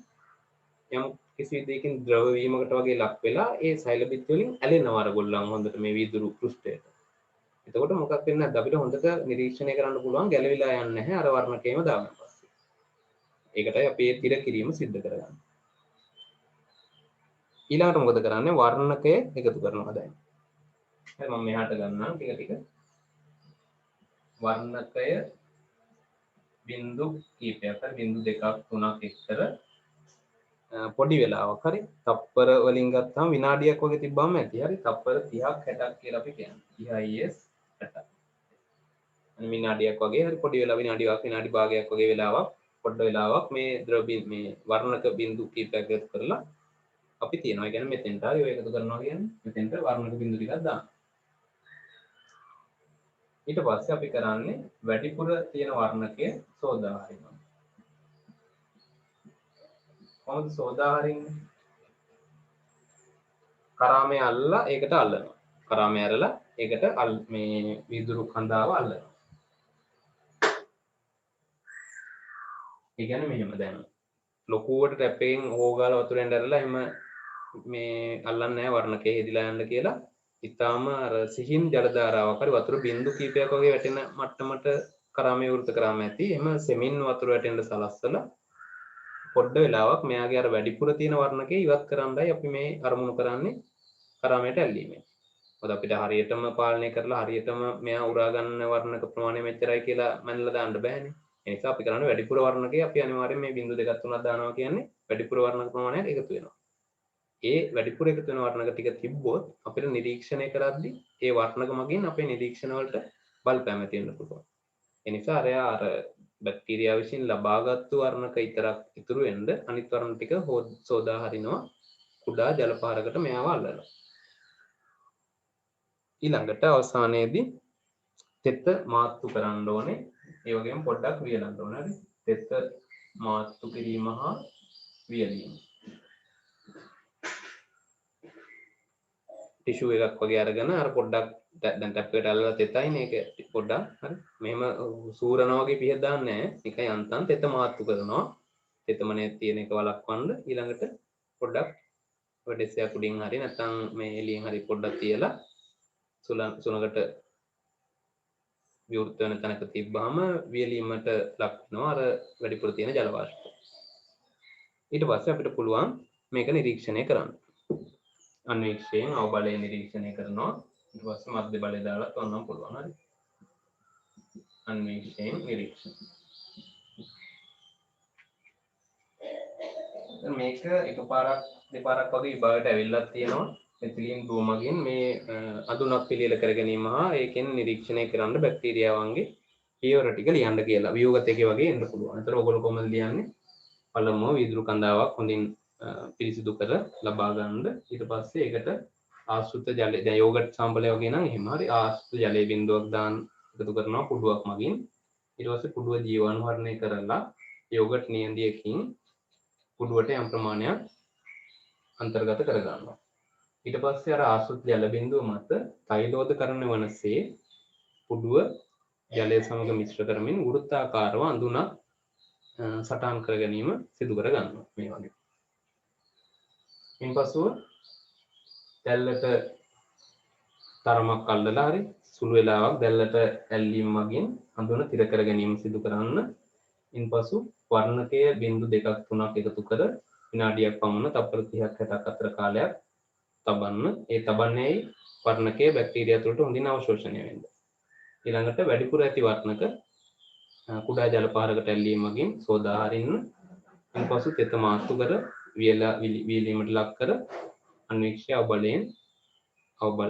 යම් කිසි දෙයකින් ද්‍රව වීමකට වගේ ලක් වෙලා ඒ සෛල බිත්ති වලින් ඇලෙනවා අර ගොල්ලන් හොඳට මේ වීදුරු පෘෂ්ඨයට. එතකොට මොකක් වෙන්නේ නැද්ද? අපිට හොඳට නිරීක්ෂණය කරන්න පුළුවන් ගැලවිලා යන්නේ නැහැ අර වර්ණකේම දාන්න පස්සේ. ඒකටයි අපි ඒ තිර කිරීම සිද්ධ කරගන්නේ. ඊළඟට මොකද කරන්නේ? වර්ණකය එකතු කරනවා දැන්. හරි මම මෙහාට ගන්නම් ටික ටික. වර්ණකය බිංදු කීපයක් හරි බිංදු දෙකක් තුනක් විතර පොඩි වෙලාවක් හරි තප්පර වලින් ගත්තාම විනාඩියක් වගේ තිබ්බම ඇති. හරි තප්පර 30ක් 60ක් කියලා අපි කියන්නේ. 30s 60ක්. අනේ විනාඩියක් වගේ හරි පොඩි වෙලාව විනාඩියක් විනාඩි භාගයක් වගේ වෙලාවක් පොඩ වෙලාවක් මේ ද්‍රව්‍ය මේ වර්ණක බිංදු කීපයක් එකතු කරලා අපි තියනවා. ඒ කියන්නේ මෙතෙන්ට හරි ඔය එකතු කරනවා කියන්නේ මෙතෙන්ට වර්ණක බිංදු ටිකක් දාන්න. ඊට පස්සේ අපි කරන්නේ වැඩිපුර තියෙන වර්ණකය සෝදා හරිනවා. කොහොමද සෝදා හරින්නේ? කරාමේ අල්ලලා ඒකට අල්ලනවා. කරාමේ අරලා ඒකට මේ වීදුරු කඳාව අල්ලනවා. ඒ කියන්නේ මෙහෙම දැන් ලොකුවට ටැප් එකෙන් හොගාලා වතුරෙන් දැරලා එහෙම මේ අල්ලන්නේ නැහැ වර්ණකේ හෙදිලා යන්න කියලා. ඊටාම අර සිහින් ජල ධාරාවක් හරි වතුර බින්දු කීපයක් වගේ වැටෙන මට්ටමට කරාමේ වෘත කරාම ඇති. එහෙම සෙමින් වතුර වැටෙන්න සලස්සලා පොඩ්ඩ වෙලාවක් මෙයාගේ අර වැඩිපුර තියෙන වර්ණකේ ඉවත් කරන්නයි අපි මේ අරමුණු කරන්නේ කරාමයට ඇල්ලීමෙන්. මොකද අපිට හරියටම පාලනය කරලා හරියටම මෙයා උරා ගන්න වර්ණක ප්‍රමාණය මෙච්චරයි කියලා මැනලා දාන්න බෑනේ. ඒ නිසා අපි කරන්නේ වැඩිපුර වර්ණකේ අපි අනිවාර්යෙන් මේ බිංදු දෙකක් තුනක් දානවා කියන්නේ වැඩිපුර වර්ණක ප්‍රමාණයක් එකතු වෙනවා. ඒ වැඩිපුර එකතු වෙන වර්ණක ටික තිබ්බොත් අපිට නිරීක්ෂණය කරද්දී ඒ වර්ණක මගින් අපේ නිරීක්ෂණ වලට බලපෑම තියෙන්න පුළුවන්. ඒ නිසා අර බැක්ටීරියා විසින් ලබාගත්තු වර්ණක විතරක් ඉතුරු වෙන්න අනිත් වර්ණ ටික සෝදා හරිනවා කුඩා ජල පාරකට මෙයාව අල්ලලා. ඊළඟට අවසානයේදී තෙත මාත්තු කරන්න ඕනේ. ඒ වගේම පොඩ්ඩක් වියලන්න ඕනේ. හරි. තෙත මාත්තු කිරීම හා වියලීම. ටිෂු එකක් වගේ අරගෙන අර පොඩ්ඩක් දැන් ටැප් එකට අල්ලලා තෙතයිනේ ඒක පොඩ්ඩක් හරි. මෙහෙම සූරනවා වගේ පිහ දාන්නේ නැහැ. නිකන් යන්තම් තෙත මාත්තු කරනවා. තෙතමනේ තියෙන එක වළක්වන්න ඊළඟට පොඩ්ඩක් ඔය ඩෙස්යක් උඩින් හරි නැත්නම් මේ එළියෙන් හරි පොඩ්ඩක් තියලා සුනකට විවෘත වෙන තැනක තිබ්බාම වියලීමට ලක් වෙනවා අර වැඩිපුර තියෙන ජල වාෂ්ප. ඊට පස්සේ අපිට පුළුවන් මේක නිරීක්ෂණය කරන්න. අන්වීක්ෂයෙන් අවබලය නිරීක්ෂණය කරනවා. ඊට පස්සේ මධ්‍ය බලය දාලා තවන්නම් පුළුවන්. හරි. අන්වීක්ෂයෙන් නිරීක්ෂණ. දැන් මේක එකපාරක් දෙපාරක් වගේ විභාගයට ඇවිල්ලා තියෙනවා. එතිලින් දුවමගින් මේ අඳුනක් පිළියෙල කර ගැනීම හා ඒකෙන් නිරීක්ෂණය කරන්න බැක්ටීරියාවන්ගේ පියවර ටික ලියන්න කියලා. ව්‍යුහගත එකේ වගේ එන්න පුළුවන්. ඒතර ඔයගොල්ලෝ කොහොමද ලියන්නේ? පළමුව වීදුරු කඳාවක් හොඳින් පිරිසිදු කර ලබා ගන්න. ඊට පස්සේ ඒකට ආශ්‍රිත ජලය දැන් යෝගට් සාම්පලය වගේ නම් එහෙම හරි ආශ්‍රිත ජලයේ බිඳුවක් දාන්න එකතු කරනවා කුඩුවක් මගින්. ඊට පස්සේ කුඩුව ජීවාණු වර්ණය කරලා යෝගට් නියඳියකින් කුඩුවට යම් ප්‍රමාණයක් අන්තර්ගත කර ගන්නවා. ඊට පස්සේ අර ආශ්‍රිත ජල බිඳුව මත තෛලෝදකරණය වනසේ කුඩුව ජලය සමග මිශ්‍ර කරමින් වෘත්තාකාරව අඳුනක් සටහන් කර ගැනීම සිදු කර ගන්නවා මේ වගේ. ඉන්පසුව දැල්ලට තරමක් අල්ලලා හරි සුළු වෙලාවක් දැල්ලට ඇල්ලීම මගින් අඳුන තිර කර ගැනීම සිදු කරන්න. ඉන්පසු වර්ණකය බිඳු 2ක් 3ක් එකතු කර විනාඩියක් පමණ තප්පර 30ක් 60ක් අතර කාලයක් තබන්න. ඒ තබන්නේ වර්ණකයේ බැක්ටීරියා තුළට හොඳින් අවශෝෂණය වෙන්න. ඊළඟට වැඩිපුර ඇති වර්ණක කුඩා ජල පාරකට ඇල්ලීම මගින් සෝදා හරින්න. ඉන්පසු තෙත මාත්තු කර වියලීමට ලක් කර අන්වීක්ෂය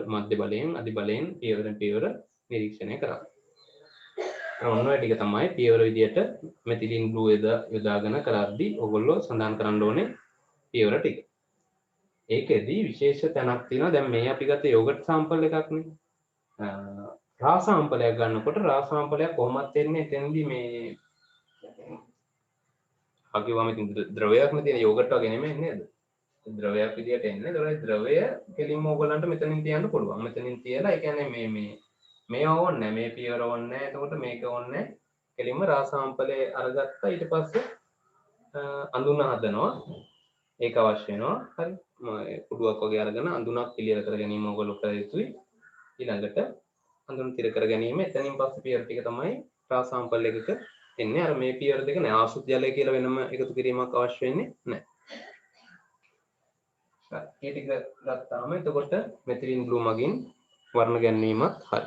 මධ්‍ය බලයෙන් අධි බලයෙන් පියවරෙන් පියවර නිරීක්ෂණය කරන්න. ඔන්න ඔය ටික තමයි පියවර විදියට මෙතිලින් බ්ලූ යොදාගෙන කරද්දී ඔයගොල්ලෝ සඳහන් කරන්න ඕනේ පියවර ටික. ඒකෙදී විශේෂ තැනක් තියෙනවා. දැන් මේ අපි ගත්ත යෝගට් සාම්පල් එකක්නේ. රා සාම්පලයක් ගන්නකොට රා සාම්පලයක් කොහොමත් එන්නේ එතෙන්දී මේ අකිවම ඉතින් ද්‍රවයක්ම තියෙන යෝගට් වගේ නෙමෙයි නේද? ද්‍රවයක් විදියට එන්නේ. ඒතකොට ද්‍රවය කෙලින්ම ඕගලන්ට මෙතනින් තියන්න පුළුවන්. මෙතනින් තියලා ඒ කියන්නේ මේ ඕනේ නැහැ. මේ පියවර ඕනේ නැහැ. එතකොට මේක ඕනේ නැහැ. කෙලින්ම රා සාම්පලේ අරගත්තා. ඊට පස්සේ අඳුන හදනවා. ඒක අවශ්‍ය වෙනවා. හරි. කුඩුවක් වගේ අරගෙන අඳුනක් පිළියෙල කර ගැනීම ඕගොල්ලෝ කර යුතුයි. ඊළඟට අඳුන තිර කර ගැනීම. එතනින් පස්සේ පියවර ටික තමයි රා සාම්පල් එකක එන්නේ. අර මේ පියවර දෙක නෑ. ආසුත් ජලය කියලා වෙනම එකතු කිරීමක් අවශ්‍ය වෙන්නේ නැහැ. ඒ ටික ගත්තාම එතකොට මෙතිලින් බ්ලූ මගින් වර්ණ ගැන්වීමත් හරි.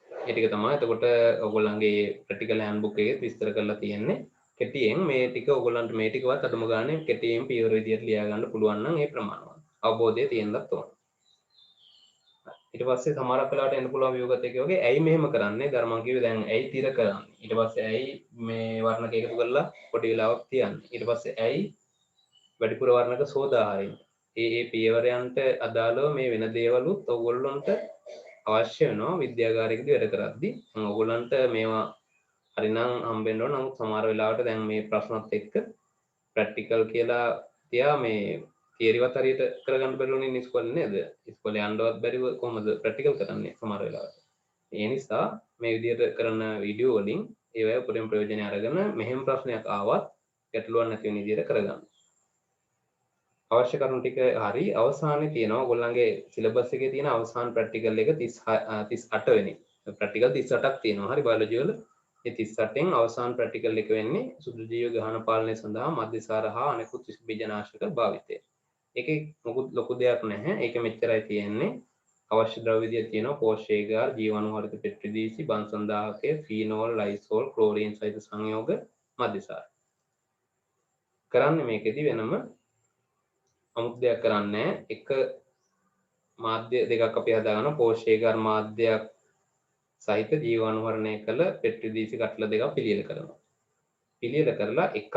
ඒ ටික තමයි එතකොට ඔයගොල්ලන්ගේ ප්‍රැක්ටිකල් හෑන්ඩ්බුක් එකේ විස්තර කරලා තියෙන්නේ. කෙටියෙන් මේ ටික ඔයගොල්ලන්ට මේ ටිකවත් අඩුම ගානේ කෙටියෙන් පියවර විදියට ලියා ගන්න පුළුවන් නම් ඒ ප්‍රමාණවත්. අවබෝධය තියෙන්නත් ඕන. ඊට පස්සේ සමහරක් වෙලාවට එන්න පුළුවන් වියෝගත් එකේ වගේ ඇයි මෙහෙම කරන්නේ? ධර්මං කිව්වේ දැන් ඇයි තිර කරන්නේ? ඊට පස්සේ ඇයි මේ වර්ණක එකතු කරලා පොඩි වෙලාවක් තියන්නේ? ඊට පස්සේ ඇයි වැඩිපුර වර්ණක සෝදා හරින්න. ඒ පියවරයන්ට අදාළව මේ වෙන දේවලුත් ඔයගොල්ලන්ට අවශ්‍ය වෙනවා විද්‍යාගාරයකදී වැඩ කරද්දී. ඔයගොල්ලන්ට මේවා හරිනම් හම්බෙන්න ඕන. නමුත් සමහර වෙලාවට දැන් මේ ප්‍රශ්නත් එක්ක ප්‍රැක්ටිකල් කියලා තියා මේ තියරිවත් හරියට කරගන්න බැරිුනේ ඉස්කෝලේ නේද? ඉස්කෝලේ යන්නවත් බැරිව කොහොමද ප්‍රැක්ටිකල් කරන්නේ සමහර වෙලාවට. ඒ නිසා මේ විදිහට කරන වීඩියෝ වලින් ඒවැය උපරිම ප්‍රයෝජනය අරගෙන මෙහෙම ප්‍රශ්නයක් ආවත් ගැටලුවක් නැති වෙන විදිහට කරගන්න. අවශ්‍ය කරුණු ටික හරි අවසානයේ තියෙනවා ඔයගොල්ලන්ගේ සිලබස් එකේ තියෙන අවසාන ප්‍රැක්ටිකල් එක 38 වෙනි. ප්‍රැක්ටිකල් 38ක් තියෙනවා. හරි බයොලොජි වල ඒ 38න් අවසාන ප්‍රැක්ටිකල් එක වෙන්නේ සුදු ජීව ගහන පාලනය සඳහා මධ්‍යසාර හා අනෙකුත් බීජනාශක භාවිතය. ඒකේ මොකුත් ලොකු දෙයක් නැහැ. ඒක මෙච්චරයි තියෙන්නේ. අවශ්‍ය ද්‍රව්‍ය විදියක් තියෙනවා. පෝෂ්‍යේගාර, ජීවාණු හරිත පෙට්‍රිදීසි, බන්සන් දාහකය, ෆීනෝල්, ලයිසෝල්, ක්ලෝරින් සහිත සංයෝග මධ්‍යසාර. කරන්නේ මේකෙදි වෙනම අමුතු දෙයක් කරන්නේ එක මාධ්‍ය දෙකක් අපි හදාගන්න පෝෂ්‍යේගාර මාධ්‍යයක් සහිත ජීවාණු හරණය කළ පෙට්‍රිදීසි කට්ටල දෙකක් පිළියෙල කරනවා. පිළියෙල කරලා එක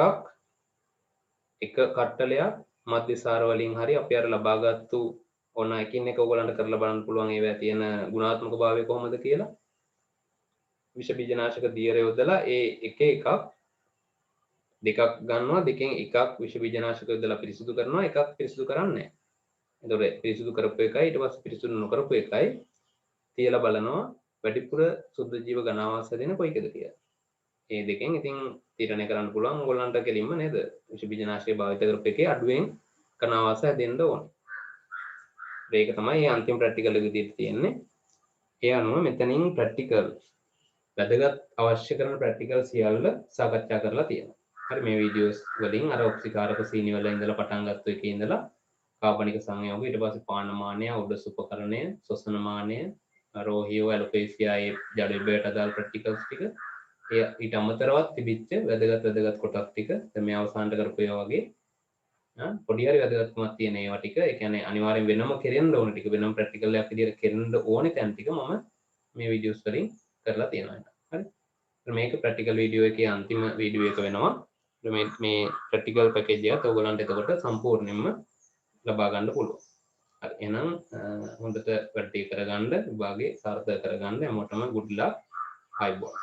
කට්ටලයක් මධ්‍යසාර වලින් හරි අපි අර ලබාගත්තු ඕන එකින් එක ඔයගලන්ට කරලා බලන්න පුළුවන් ඒවා තියෙන ගුණාත්මක භාවය කොහොමද කියලා. විෂ බීජනාශක දියර යොදලා ඒ එකක් දෙකක් ගන්නවා. දෙකෙන් එකක් විෂ බීජනාශක යොදලා පිරිසිදු කරනවා. එකක් පිරිසිදු කරන්නේ නැහැ. එතකොට පිරිසිදු කරපු එකයි ඊට පස්සේ පිරිසිදු නොකරපු එකයි තියලා බලනවා වැඩිපුර සුද්ධ ජීව ඝනාවාස දෙන කොයිකද කියලා. මේ දෙකෙන් ඉතින් තීරණය කරන්න පුළුවන් ඔයගොල්ලන්ට කෙලින්ම නේද? විෂ බීජනාශක භාවිත කරපු එකේ අඩුවෙන් ඝනාවාස හැදෙන්න ඕනේ. ඒක තමයි අන්තිම ප්‍රැක්ටිකල් එක විදිහට තියෙන්නේ. ඒ අනුව මෙතනින් ප්‍රැක්ටිකල් වැදගත් අවශ්‍ය කරන ප්‍රැක්ටිකල් සියල්ල සාකච්ඡා කරලා තියෙනවා. හරි මේ වීඩියෝස් වලින් අර ඔක්සිකාරක සීනි වල ඉඳලා පටන් ගත්ත එකේ ඉඳලා කාබනික සංයෝග ඊට පස්සේ පානමානය, උඩස් උපකරණය, ශ්වසනමානය, රෝහියෝ ඇලොපේසියා ඒ ජඩ බේට අදාළ ප්‍රැක්ටිකල්ස් ටික ඊට අමතරවත් තිබිච්ච වැදගත් කොටස් ටික මේ අවසානට කරපු ඒවා වගේ පොඩි හරි වැදගත්කමක් තියෙන ඒවා ටික ඒ කියන්නේ අනිවාර්යෙන් වෙනම කෙරෙන්න ඕන ටික වෙනම ප්‍රැක්ටිකල් එකක් විදිහට කෙරෙන්න ඕනේ තැන් ටික මම මේ වීඩියෝස් වලින් කරලා තියෙනවා. හරි. මේක ප්‍රැක්ටිකල් වීඩියෝ එකේ අන්තිම වීඩියෝ එක වෙනවා. මේ ප්‍රැක්ටිකල් පැකේජ් එකත් ඔයගොල්ලන්ට එතකොට සම්පූර්ණයෙන්ම ලබා ගන්න පුළුවන්. හරි. එහෙනම් හොඳට වැඩි කරගන්න විභාගේ සාර්ථක කරගන්න හැමෝටම good luck. ආයුබෝවන්.